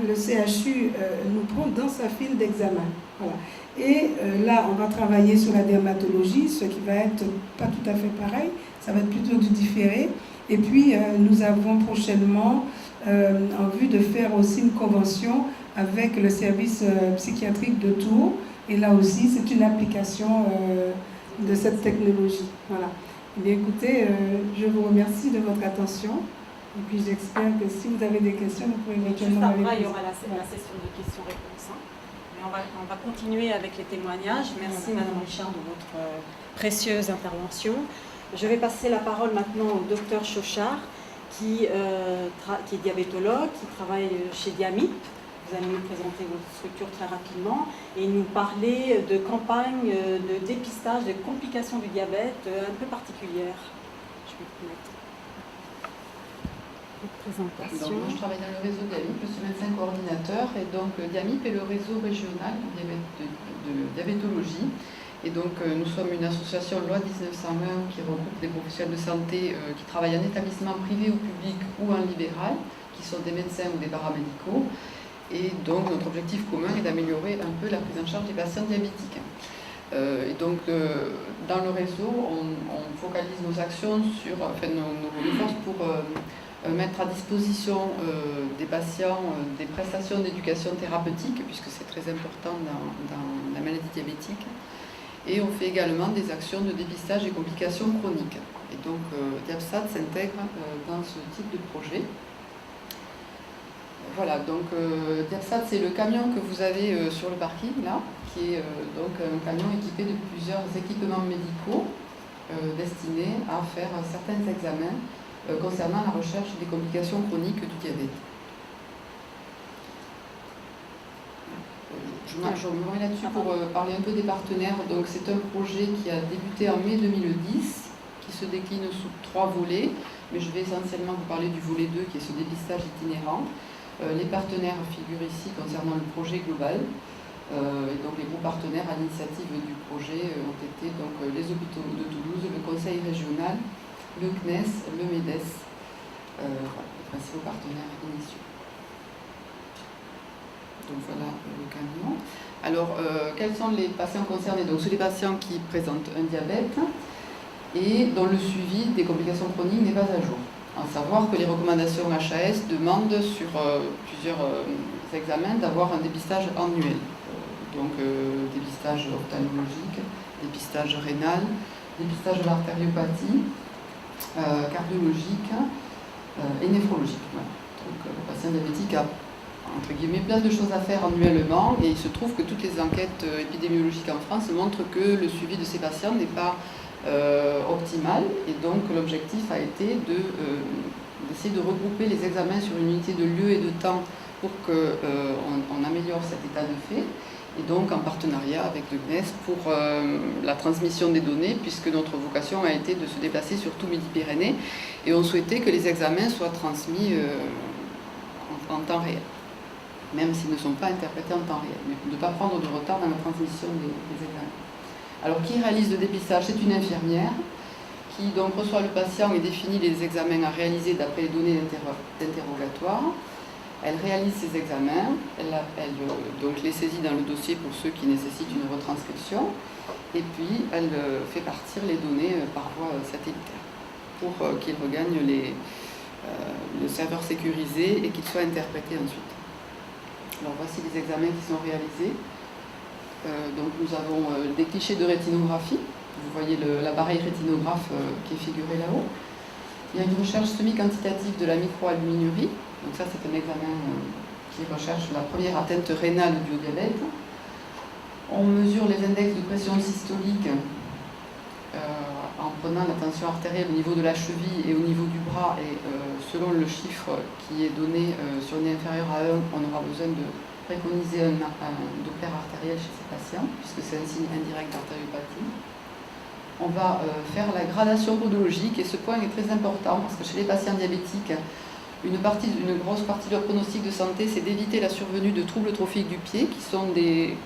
le CHU nous prend dans sa file d'examen. Voilà. Et là, on va travailler sur la dermatologie, ce qui va être pas tout à fait pareil, ça va être plutôt du différé. Et puis, nous avons prochainement en vue de faire aussi une convention avec le service psychiatrique de Tours. Et là aussi, c'est une application de cette technologie. Voilà. Eh bien, écoutez, je vous remercie de votre attention. Et puis, j'espère que si vous avez des questions, vous pouvez éventuellement
Juste après,
les
il y aura
poser.
la session de questions-réponses. Hein. Mais on va continuer avec les témoignages. Merci Madame Richard de votre précieuse intervention. Je vais passer la parole maintenant au docteur Chauchard, qui est diabétologue, qui travaille chez Diamip. Vous allez nous présenter votre structure très rapidement et nous parler de campagnes de dépistage des complications du diabète un peu particulières. Je vais vous mettre votre présentation.
Donc, moi, je travaille dans le réseau Diamip, je suis médecin coordinateur, et donc Diamip est le réseau régional de diabétologie. Et donc nous sommes une association loi 1901 qui regroupe des professionnels de santé qui travaillent en établissement privé ou public ou en libéral, qui sont des médecins ou des paramédicaux. Et donc notre objectif commun est d'améliorer un peu la prise en charge des patients diabétiques. Et donc dans le réseau, on focalise nos actions sur, nos efforts pour mettre à disposition des patients des prestations d'éducation thérapeutique, puisque c'est très important dans la maladie diabétique. Et on fait également des actions de dépistage des complications chroniques. Et donc Diabsat s'intègre dans ce type de projet. Voilà, donc Diabsat, c'est le camion que vous avez sur le parking, là, qui est donc un camion équipé de plusieurs équipements médicaux destinés à faire certains examens concernant la recherche des complications chroniques du diabète. Je me remets là-dessus pour parler un peu des partenaires. Donc c'est un projet qui a débuté en mai 2010, qui se décline sous 3 volets, mais je vais essentiellement vous parler du volet 2 qui est ce dépistage itinérant. Les partenaires figurent ici concernant le projet global. Et donc les groupes partenaires à l'initiative du projet ont été donc, les hôpitaux de Toulouse, le conseil régional, le CNES, le MEDES, voilà, les principaux partenaires initiaux. Donc voilà le camion. Alors, quels sont les patients concernés? Donc, ce sont les patients qui présentent un diabète et dont le suivi des complications chroniques n'est pas à jour. À savoir que les recommandations HAS demandent sur plusieurs examens d'avoir un dépistage annuel. Donc, dépistage ophtalmologique, dépistage rénal, dépistage de l'artériopathie, cardiologique et néphrologique. Voilà. Donc, le patient diabétique a entre guillemets, plein de choses à faire annuellement, et il se trouve que toutes les enquêtes épidémiologiques en France montrent que le suivi de ces patients n'est pas optimal, et donc l'objectif a été d'essayer de regrouper les examens sur une unité de lieu et de temps pour qu'on améliore cet état de fait, et donc en partenariat avec le CNES pour la transmission des données, puisque notre vocation a été de se déplacer sur tout Midi-Pyrénées, et on souhaitait que les examens soient transmis en temps réel, même s'ils ne sont pas interprétés en temps réel, mais de ne pas prendre de retard dans la transmission des examens. Alors, qui réalise le dépistage? C'est une infirmière qui donc reçoit le patient et définit les examens à réaliser d'après les données d'interrogatoire. Elle réalise ces examens, elle donc les saisit dans le dossier pour ceux qui nécessitent une retranscription, et puis elle fait partir les données par voie satellitaire pour qu'ils regagnent le serveur sécurisé et qu'ils soient interprétés ensuite. Alors voici les examens qui sont réalisés. Donc nous avons des clichés de rétinographie. Vous voyez l'appareil rétinographe qui est figuré là-haut. Il y a une recherche semi-quantitative de la microalbuminurie. Donc ça c'est un examen qui recherche la première atteinte rénale due au diabète. On mesure les index de pression systolique en prenant la tension artérielle au niveau de la cheville et au niveau du bras, et selon le chiffre qui est donné sur une inférieure à 1, on aura besoin de préconiser un Doppler artériel chez ces patients, puisque c'est un signe indirect d'artériopathie. On va faire la gradation podologique, et ce point est très important parce que chez les patients diabétiques, une grosse partie de leur pronostic de santé, c'est d'éviter la survenue de troubles trophiques du pied, qui sont des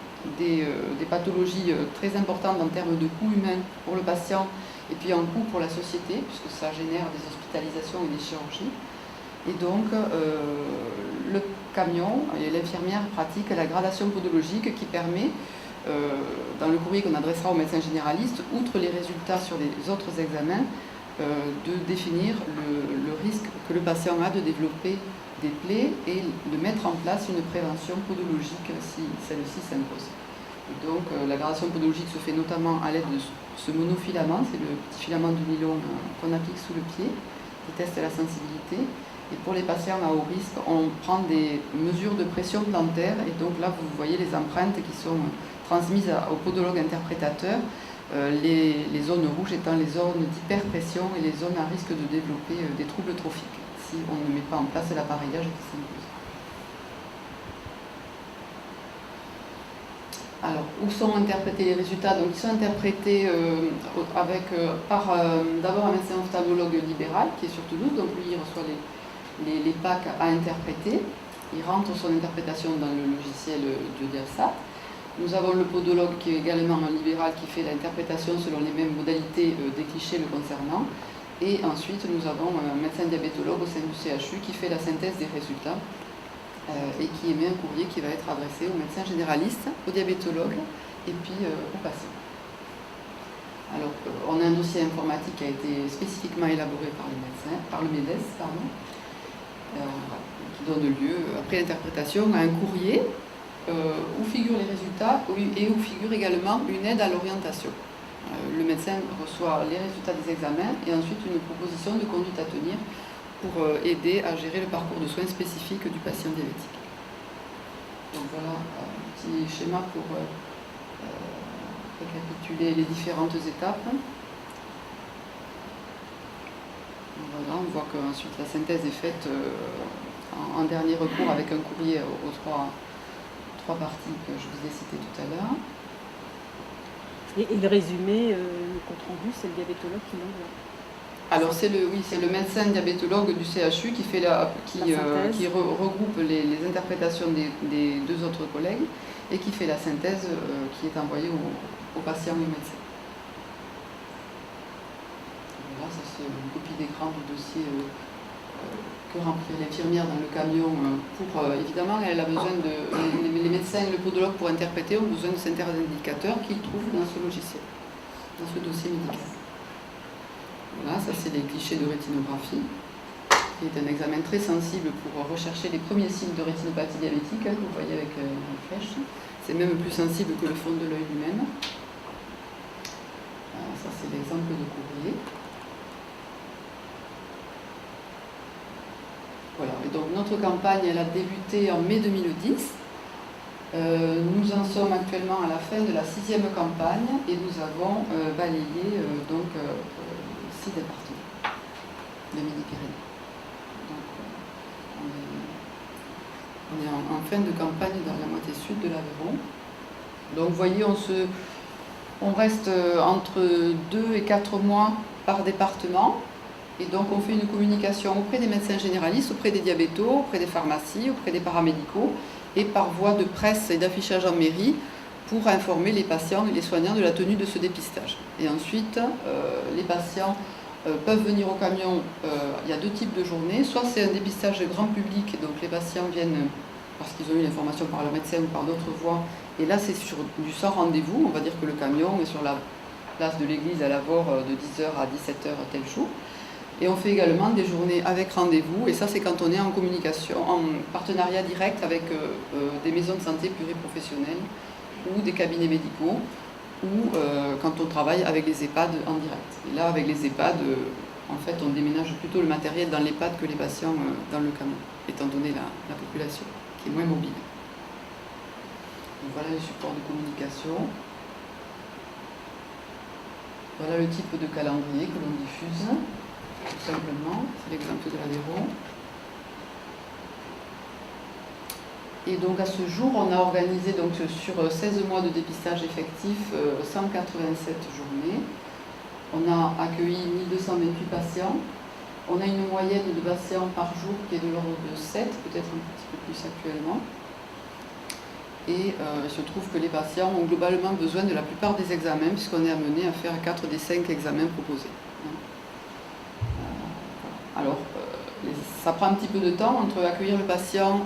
pathologies très importantes en termes de coût humain pour le patient et puis en coût pour la société, puisque ça génère des hospitalisations et des chirurgies. Et donc, le camion et l'infirmière pratiquent la gradation podologique qui permet, dans le courrier qu'on adressera au médecin généraliste, outre les résultats sur les autres examens, de définir le risque que le patient a de développer des plaies et de mettre en place une prévention podologique si celle-ci s'impose. Donc la gradation podologique se fait notamment à l'aide de ce monofilament, c'est le petit filament de nylon qu'on applique sous le pied, qui teste la sensibilité. Et pour les patients à haut risque, on prend des mesures de pression plantaire. Et donc là, vous voyez les empreintes qui sont transmises au podologue interprétateur. Les zones rouges étant les zones d'hyperpression et les zones à risque de développer des troubles trophiques, si on ne met pas en place l'appareillage qui s'impose. Alors, où sont interprétés les résultats? Donc, ils sont interprétés d'abord un médecin ophtalmologue libéral qui est sur Toulouse, donc lui il reçoit les PAC à interpréter. Il rentre son interprétation dans le logiciel de Diabsat. Nous avons le podologue qui est également un libéral qui fait l'interprétation selon les mêmes modalités des clichés le concernant. Et ensuite, nous avons un médecin diabétologue au sein du CHU qui fait la synthèse des résultats et qui émet un courrier qui va être adressé au médecin généraliste, au diabétologue et puis au patient. Alors, on a un dossier informatique qui a été spécifiquement élaboré par les médecins, par le MEDES, qui donne lieu, après l'interprétation, à un courrier où figurent les résultats et où figure également une aide à l'orientation. Le médecin reçoit les résultats des examens et ensuite une proposition de conduite à tenir pour aider à gérer le parcours de soins spécifique du patient diabétique. Donc voilà un petit schéma pour récapituler les différentes étapes. Voilà, on voit qu'ensuite la synthèse est faite en dernier recours avec un courrier aux trois parties que je vous ai citées tout à l'heure.
Et le résumé, le compte-rendu, c'est le diabétologue qui l'envoie.
Alors c'est le médecin diabétologue du CHU qui fait qui regroupe les interprétations des deux autres collègues et qui fait la synthèse qui est envoyée aux patients et aux médecins. Voilà, ça c'est une copie d'écran du dossier que remplit l'infirmière dans le camion évidemment, elle a besoin les médecins et le podologue pour interpréter ont besoin de certains indicateurs qu'ils trouvent dans ce logiciel, dans ce dossier médical. Voilà, ça c'est les clichés de rétinographie, qui est un examen très sensible pour rechercher les premiers signes de rétinopathie diabétique, que vous voyez avec une flèche. C'est même plus sensible que le fond de l'œil lui-même. Ça c'est l'exemple de courrier. Voilà, et donc notre campagne elle a débuté en mai 2010. Nous en sommes actuellement à la fin de la 6e campagne et nous avons balayé 6 départements de Midi-Pyrénées. On est en fin de campagne dans la moitié sud de l'Aveyron. Donc vous voyez, on reste entre 2 et 4 mois par département. Et donc on fait une communication auprès des médecins généralistes, auprès des diabétos, auprès des pharmacies, auprès des paramédicaux et par voie de presse et d'affichage en mairie pour informer les patients et les soignants de la tenue de ce dépistage. Et ensuite, les patients peuvent venir au camion, il y a 2 types de journées, soit c'est un dépistage grand public, donc les patients viennent parce qu'ils ont eu l'information par leur médecin ou par d'autres voies, et là c'est sur du sans rendez-vous, on va dire que le camion est sur la place de l'église à Lavore de 10h à 17h tel jour. Et on fait également des journées avec rendez-vous, et ça c'est quand on est en communication, en partenariat direct avec des maisons de santé pluriprofessionnelles ou des cabinets médicaux, ou quand on travaille avec les EHPAD en direct. Et là avec les EHPAD, en fait on déménage plutôt le matériel dans l'EHPAD que les patients dans le camion, étant donné la population qui est moins mobile. Donc voilà les supports de communication. Voilà le type de calendrier que l'on diffuse. Tout simplement, c'est l'exemple de l'Aveyron. Et donc à ce jour, on a organisé donc, sur 16 mois de dépistage effectif 187 journées. On a accueilli 1228 patients. On a une moyenne de patients par jour qui est de l'ordre de 7, peut-être un petit peu plus actuellement. Et il se trouve que les patients ont globalement besoin de la plupart des examens puisqu'on est amené à faire 4 des 5 examens proposés. Alors, ça prend un petit peu de temps entre accueillir le patient,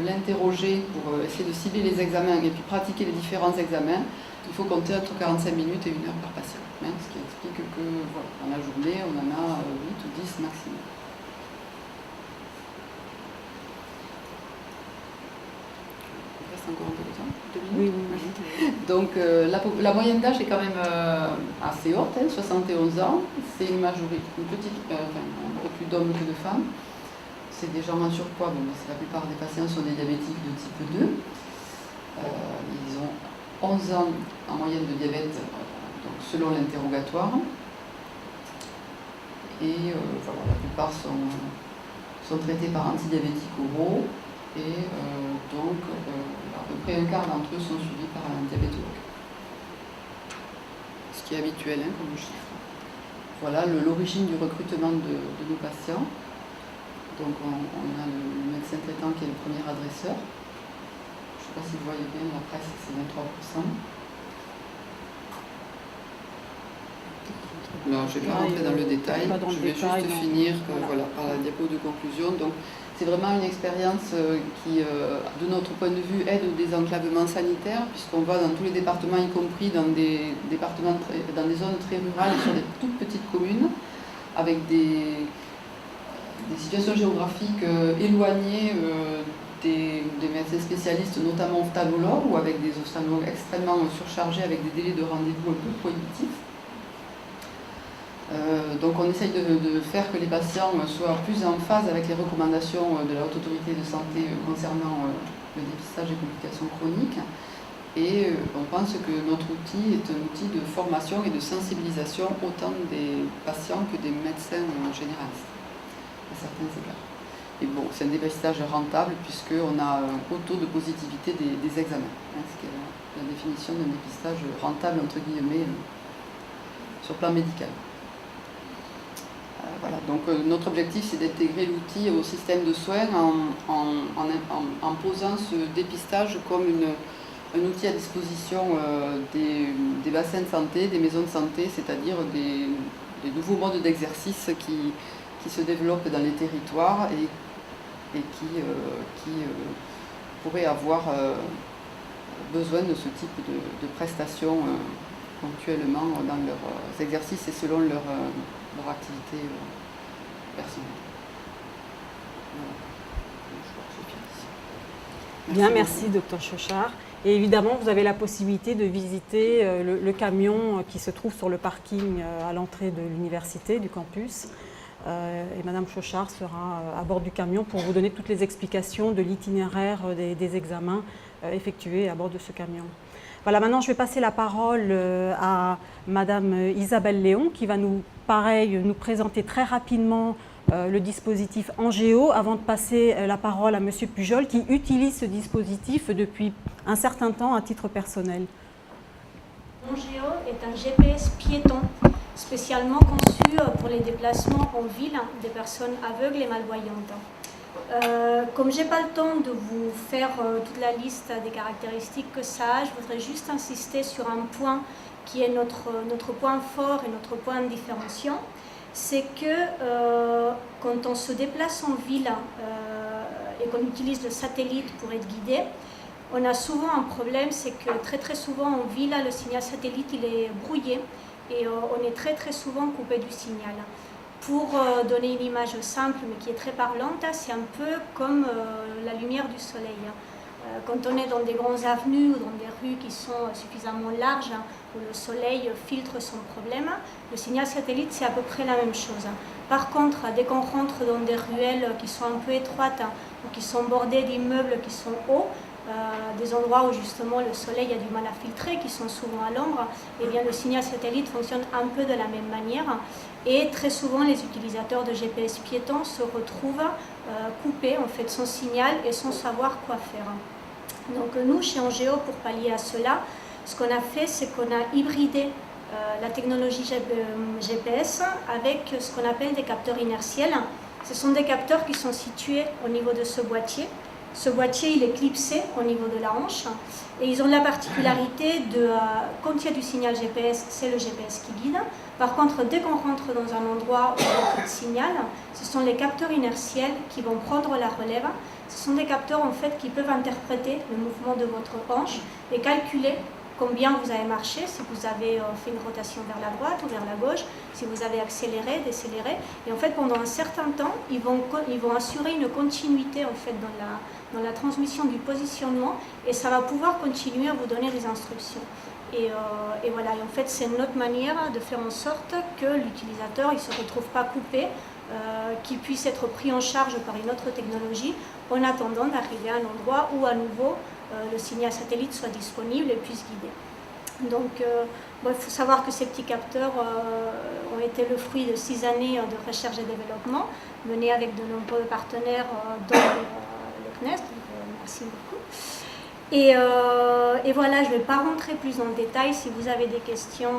l'interroger pour essayer de cibler les examens et puis pratiquer les différents examens. Il faut compter entre 45 minutes et 1 heure par patient. Hein, ce qui explique que voilà, dans la journée, on en a 8 ou 10 maximum. Il reste encore un peu de temps, 2 minutes.
Oui.
Donc la moyenne d'âge est quand même assez haute, hein, 71 ans. C'est un peu plus d'hommes que de femmes. C'est des gens en surpoids, bon, la plupart des patients sont des diabétiques de type 2. Ils ont 11 ans en moyenne de diabète, donc selon l'interrogatoire. Et voilà, la plupart sont traités par antidiabétiques oraux. Et donc, à peu près 1/4 d'entre eux sont suivis par un diabétologue. Ce qui est habituel hein, comme chiffre. Voilà l'origine du recrutement de nos patients. Donc on a le médecin traitant qui est le premier adresseur. Je ne sais pas si vous voyez bien, la presse c'est 23%. Là, je ne vais pas rentrer dans le détail, je vais juste finir voilà, par la diapo de conclusion. Donc, c'est vraiment une expérience qui, de notre point de vue, aide au désenclavement sanitaire, puisqu'on va dans tous les départements, y compris dans des zones très rurales et sur des toutes petites communes, avec des situations géographiques éloignées des médecins spécialistes, notamment ophtalmologues, ou avec des ophtalmologues extrêmement surchargés, avec des délais de rendez-vous un peu prohibitifs. Donc on essaye de faire que les patients soient plus en phase avec les recommandations de la Haute Autorité de Santé concernant le dépistage des complications chroniques. Et on pense que notre outil est un outil de formation et de sensibilisation autant des patients que des médecins généralistes, à certains égards. Et bon, c'est un dépistage rentable puisqu'on a un haut taux de positivité des examens, hein, ce qui est la définition d'un dépistage rentable, entre guillemets, sur le plan médical. Voilà, donc notre objectif c'est d'intégrer l'outil au système de soins en posant ce dépistage comme un outil à disposition des bassins de santé, des maisons de santé, c'est-à-dire des nouveaux modes d'exercice qui se développent dans les territoires et qui pourraient avoir besoin de ce type de prestations ponctuellement dans leurs exercices et selon leur activité personnelle.
Voilà. Bien, merci Dr Chauchard. Et évidemment, vous avez la possibilité de visiter le camion qui se trouve sur le parking à l'entrée de l'université, du campus. Et Madame Chauchard sera à bord du camion pour vous donner toutes les explications de l'itinéraire des examens effectués à bord de ce camion. Voilà, maintenant je vais passer la parole à Madame Isabelle Léon qui va nous présenter très rapidement le dispositif Angéo avant de passer la parole à Monsieur Pujol qui utilise ce dispositif depuis un certain temps à titre personnel.
Angéo est un GPS piéton spécialement conçu pour les déplacements en ville des personnes aveugles et malvoyantes. Comme je n'ai pas le temps de vous faire toute la liste des caractéristiques que ça a, je voudrais juste insister sur un point qui est notre point fort et notre point de différenciation. C'est que quand on se déplace en ville et qu'on utilise le satellite pour être guidé, on a souvent un problème, c'est que très souvent en ville, le signal satellite il est brouillé et on est très souvent coupé du signal. Pour donner une image simple mais qui est très parlante, c'est un peu comme la lumière du soleil. Quand on est dans des grandes avenues ou dans des rues qui sont suffisamment larges, où le soleil filtre son problème, le signal satellite c'est à peu près la même chose. Par contre, dès qu'on rentre dans des ruelles qui sont un peu étroites ou qui sont bordées d'immeubles qui sont hauts, des endroits où justement le soleil a du mal à filtrer, qui sont souvent à l'ombre, eh bien le signal satellite fonctionne un peu de la même manière. Et très souvent, les utilisateurs de GPS piétons se retrouvent coupés en fait, son signal et sans savoir quoi faire. Donc nous, chez Angéo, pour pallier à cela, ce qu'on a fait, c'est qu'on a hybridé la technologie GPS avec ce qu'on appelle des capteurs inertiels. Ce sont des capteurs qui sont situés au niveau de ce boîtier, Ce boîtier, il est clipsé au niveau de la hanche et ils ont la particularité de, quand il y a du signal GPS, c'est le GPS qui guide. Par contre, dès qu'on rentre dans un endroit où il n'y a pas de signal, ce sont les capteurs inertiels qui vont prendre la relève. Ce sont des capteurs en fait qui peuvent interpréter le mouvement de votre hanche et calculer combien vous avez marché, si vous avez fait une rotation vers la droite ou vers la gauche, si vous avez accéléré, décéléré. Et en fait, pendant un certain temps, ils vont assurer une continuité en fait, dans la transmission du positionnement et ça va pouvoir continuer à vous donner des instructions. Et voilà, et en fait, c'est notre manière de faire en sorte que l'utilisateur ne se retrouve pas coupé, qu'il puisse être pris en charge par une autre technologie en attendant d'arriver à un endroit où à nouveau le signal satellite soit disponible et puisse guider. Donc, il faut savoir que ces petits capteurs ont été le fruit de 6 années de recherche et développement, menées avec de nombreux partenaires, dont le CNES. Donc, merci beaucoup. Et voilà, je ne vais pas rentrer plus dans le détail. Si vous avez des questions,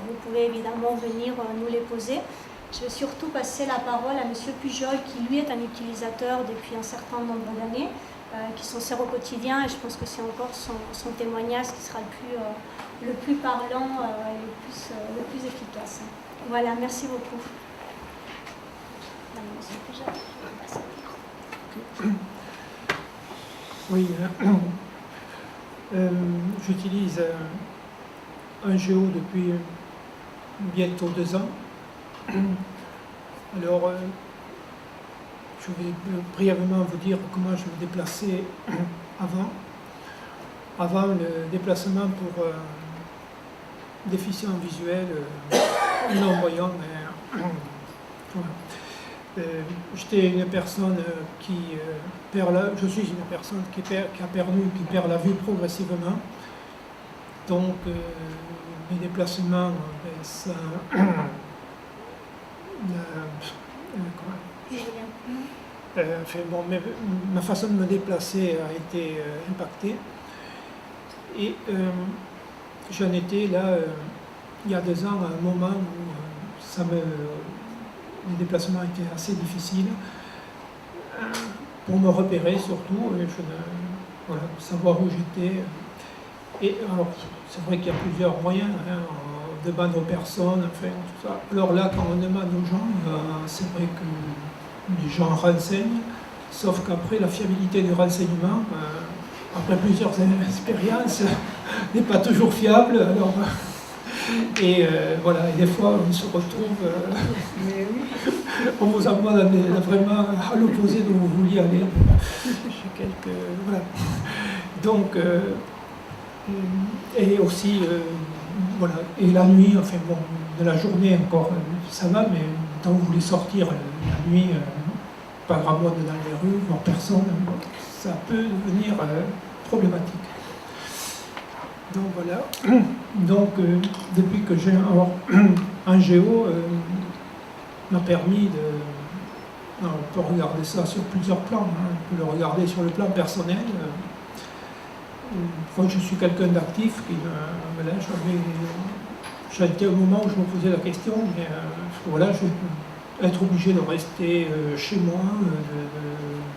vous pouvez évidemment venir nous les poser. Je vais surtout passer la parole à M. Pujol, qui lui est un utilisateur depuis un certain nombre d'années, qui s'en sert au quotidien, et je pense que c'est encore son témoignage qui sera le plus parlant et le plus efficace. Voilà, merci beaucoup.
Oui, j'utilise un Géo depuis bientôt 2 ans. Alors, je vais brièvement vous dire comment je me déplaçais avant. Avant le déplacement pour déficient visuel, non-voyant, j'étais une personne qui perd la... Je suis une personne qui perd la vue progressivement. Donc, mes déplacements, ça... ma façon de me déplacer a été impactée et j'en étais là il y a 2 ans à un moment où les déplacements étaient assez difficiles pour me repérer surtout, savoir où j'étais. Et alors c'est vrai qu'il y a plusieurs moyens. On demande aux personnes, enfin, tout ça. Alors là, quand on demande aux gens, c'est vrai que les gens renseignent, sauf qu'après, la fiabilité du renseignement, après plusieurs expériences, n'est pas toujours fiable. Alors, et voilà, et des fois, on se retrouve, on vous envoie vraiment à l'opposé d'où vous vouliez aller. Voilà. Donc, et aussi, voilà, et la nuit, enfin bon, de la journée encore, ça va, mais quand vous voulez sortir la nuit, pas grand monde dans les rues, voir personne, ça peut devenir problématique. Donc voilà, donc depuis que j'ai un Géo, m'a permis de... Alors, on peut regarder ça sur plusieurs plans, hein. On peut le regarder sur le plan personnel. Quand je suis quelqu'un d'actif, voilà, j'ai été au moment où je me posais la question, mais voilà, je vais être obligé de rester chez moi,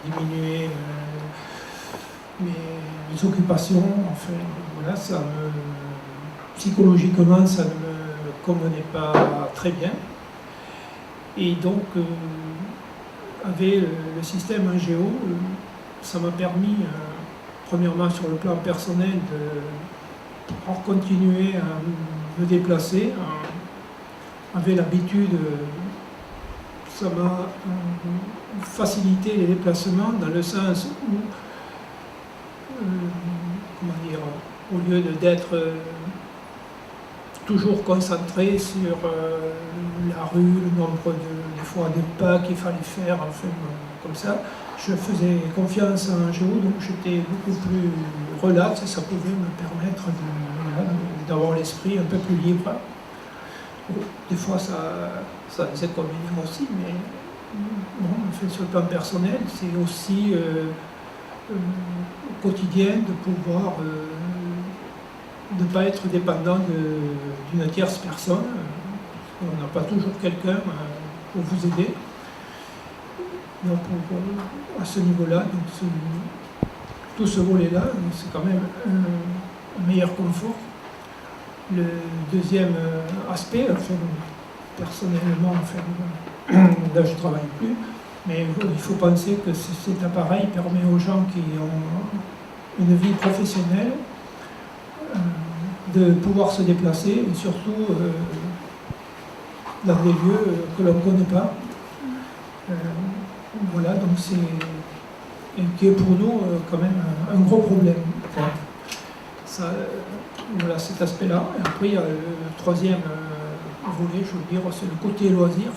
de diminuer mes occupations. Enfin, voilà, psychologiquement, ça ne me convenait pas très bien. Et donc, avec le système en Géo, ça m'a permis, premièrement sur le plan personnel, de pouvoir continuer à me déplacer. Avec l'habitude, ça m'a facilité les déplacements dans le sens où, comment dire, au lieu d'être toujours concentré sur la rue, le nombre de fois de pas qu'il fallait faire, enfin, comme ça, je faisais confiance à un Géo, donc j'étais beaucoup plus relax et ça pouvait me permettre d'avoir l'esprit un peu plus libre. Bon, des fois, ça a des inconvénients aussi, mais bon, enfin, sur le plan personnel, c'est aussi au quotidien de pouvoir ne pas être dépendant d'une tierce personne. On n'a pas toujours quelqu'un pour vous aider. Donc, à ce niveau-là, tout ce volet-là, c'est quand même un meilleur confort. Le deuxième aspect, enfin, personnellement, enfin, là je ne travaille plus, mais il faut penser que cet appareil permet aux gens qui ont une vie professionnelle de pouvoir se déplacer et surtout dans des lieux que l'on ne connaît pas. Voilà, donc c'est qui est pour nous quand même un gros problème. Ça, voilà cet aspect-là. Et après, il y a le troisième volet, je veux dire, c'est le côté loisir,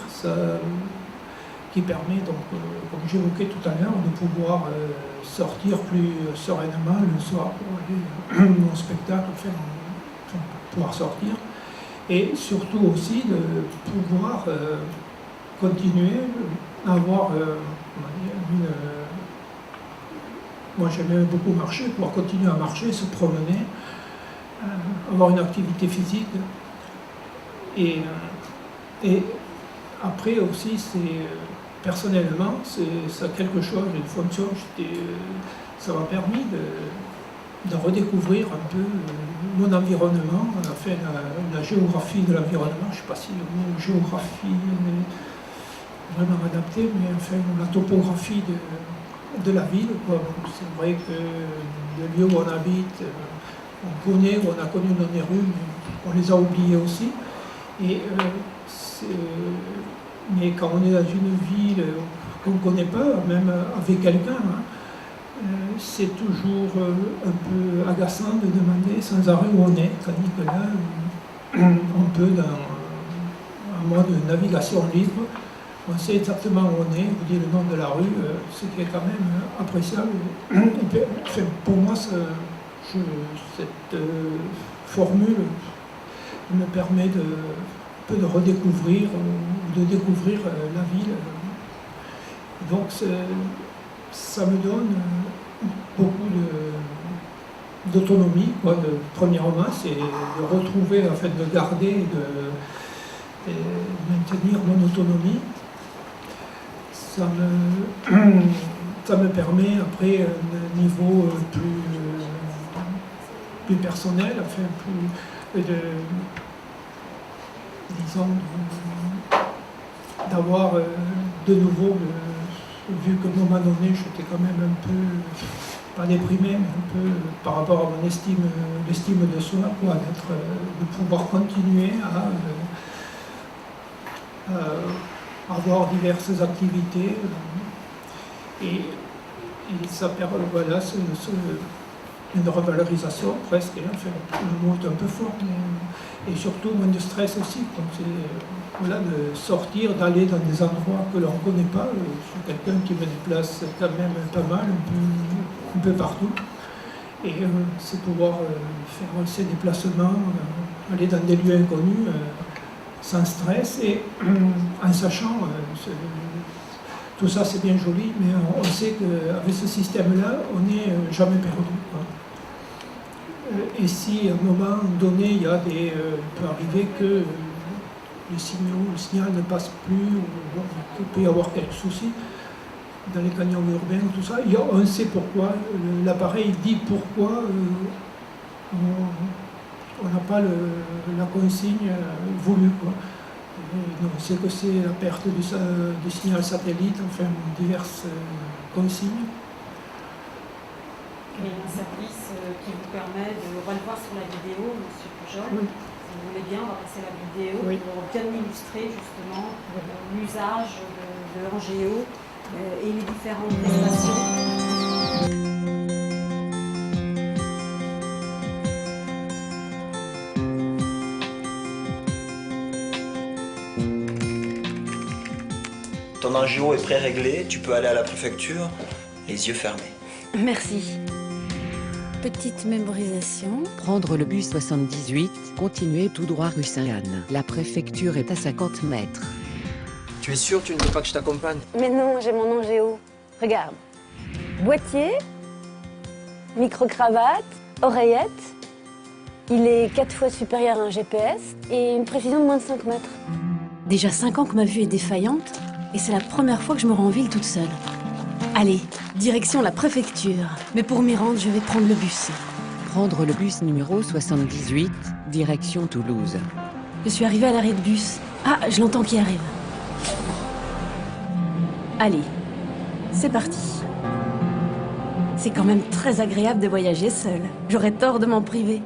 qui permet, donc, comme j'évoquais tout à l'heure, de pouvoir sortir plus sereinement le soir pour aller au spectacle, enfin, pouvoir sortir. Et surtout aussi de pouvoir continuer à avoir moi j'aimais beaucoup marcher, pouvoir continuer à marcher, se promener, avoir une activité physique. Et après aussi, personnellement, ça a quelque chose, une fonction, ça m'a permis de redécouvrir un peu mon environnement. On a fait la géographie de l'environnement, je ne sais pas si le mot géographie est vraiment adapté, mais enfin la topographie de la ville. C'est vrai que le lieu où on habite, on connaît, on a connu dans les rues, mais on les a oubliés aussi. Mais quand on est dans une ville qu'on ne connaît pas, même avec quelqu'un, c'est toujours un peu agaçant de demander sans arrêt où on est, tandis que là, on peut, dans un mode de navigation libre, on sait exactement où on est, on dit le nom de la rue, ce qui est quand même appréciable. Enfin, pour moi, cette formule me permet de redécouvrir ou de découvrir la ville. Donc ça me donne beaucoup d'autonomie. Premièrement, c'est de retrouver, en fait, de garder, de maintenir mon autonomie. Ça me permet, après, un niveau plus personnel, enfin, disons, d'avoir de nouveau, vu qu'à un moment donné, j'étais quand même un peu, pas déprimé, mais un peu par rapport à mon l'estime de soi, de pouvoir continuer à avoir diverses activités. Et ça permet, voilà, une revalorisation presque, enfin, le mot est un peu fort, et surtout moins de stress aussi. Donc voilà, de sortir, d'aller dans des endroits que l'on ne connaît pas. Je suis quelqu'un qui me déplace quand même pas mal, un peu partout. Et c'est pouvoir faire ces déplacements, aller dans des lieux inconnus sans stress et en sachant, tout ça c'est bien joli, mais on sait qu'avec ce système-là, on n'est jamais perdu. Et si à un moment donné, il peut arriver que le signal ne passe plus, ou qu'il peut y avoir quelques soucis dans les canyons urbains, tout ça, on sait pourquoi, l'appareil dit pourquoi on n'a pas la consigne voulue. On sait que c'est la perte du signal satellite, enfin diverses consignes.
Il y a un service qui vous permet on va le voir sur la vidéo, M. Pujol. Oui. Si vous voulez bien, on va passer la vidéo pour bien illustrer justement l'usage de l'Angéo et les différentes prestations.
Ton Angéo est pré-réglé, tu peux aller à la préfecture, les yeux fermés.
Merci. Petite mémorisation.
Prendre le bus 78, continuer tout droit rue Sainte-Anne. La préfecture est à 50 mètres.
Tu es sûr, tu ne veux pas que je t'accompagne?
Mais non, j'ai mon Angéo. Regarde. Boîtier, micro-cravate, oreillette. Il est 4 fois supérieur à un GPS et une précision de moins de 5 mètres. Déjà 5 ans que ma vue est défaillante et c'est la première fois que je me rends en ville toute seule. Allez, direction la préfecture. Mais pour m'y rendre, je vais prendre le bus.
Prendre le bus numéro 78, direction Toulouse.
Je suis arrivée à l'arrêt de bus. Ah, je l'entends qui arrive. Allez, c'est parti. C'est quand même très agréable de voyager seule. J'aurais tort de m'en priver.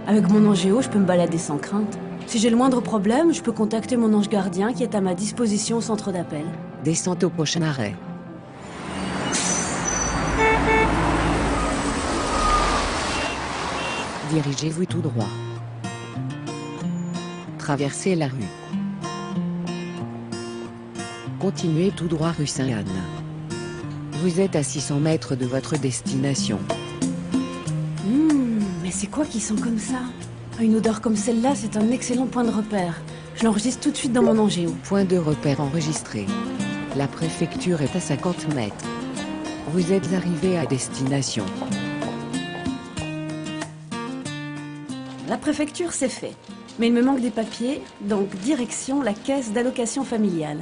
Avec mon angéo, je peux me balader sans crainte. Si j'ai le moindre problème, je peux contacter mon ange gardien qui est à ma disposition au centre d'appel.
Descente au prochain arrêt. Dirigez-vous tout droit. Traversez la rue. Continuez tout droit rue Sainte-Anne. Vous êtes à 600 mètres de votre destination.
Mais c'est quoi qui sent comme ça? Une odeur comme celle-là, c'est un excellent point de repère. Je l'enregistre tout de suite dans mon angéo.
Point de repère enregistré. La préfecture est à 50 mètres. Vous êtes arrivé à destination.
La préfecture, c'est fait. Mais il me manque des papiers, donc direction la caisse d'allocation familiale.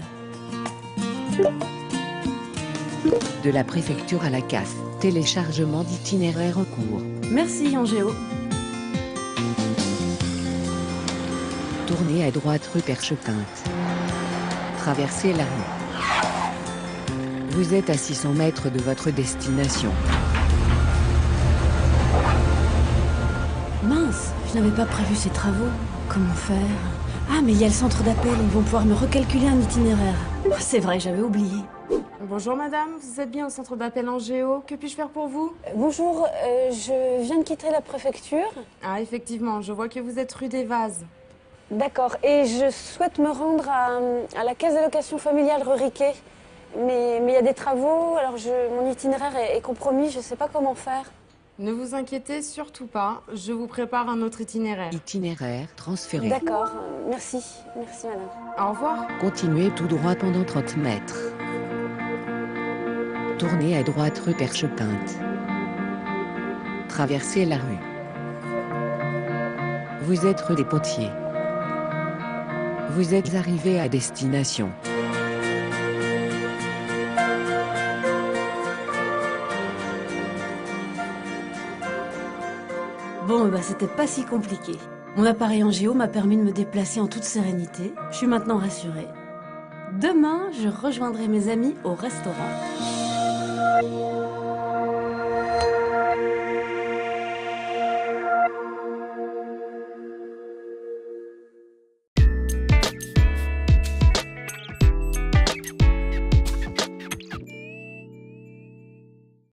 De la préfecture à la CAF, téléchargement d'itinéraire en cours.
Merci, Angéo.
Tournez à droite rue Perchequinte. Traversez la rue. Vous êtes à 600 mètres de votre destination.
Mince, je n'avais pas prévu ces travaux. Comment faire? Ah, mais il y a le centre d'appel, ils vont pouvoir me recalculer un itinéraire. Oh, c'est vrai, j'avais oublié.
Bonjour madame, vous êtes bien au centre d'appel Angéo. Que puis-je faire pour vous?
Bonjour, je viens de quitter la préfecture.
Ah effectivement, je vois que vous êtes rue des Vases.
D'accord, et je souhaite me rendre à la caisse d'allocation familiale rue Riquet. Mais il y a des travaux, alors mon itinéraire est compromis, je ne sais pas comment faire.
Ne vous inquiétez surtout pas, je vous prépare un autre itinéraire.
Itinéraire transféré.
D'accord, merci. Merci madame.
Au revoir.
Continuez tout droit pendant 30 mètres. Tournez à droite rue Perchequinte. Traversez la rue. Vous êtes rue des Potiers. Vous êtes arrivé à destination.
Bon, c'était pas si compliqué. Mon appareil Angéo m'a permis de me déplacer en toute sérénité. Je suis maintenant rassurée. Demain, je rejoindrai mes amis au restaurant.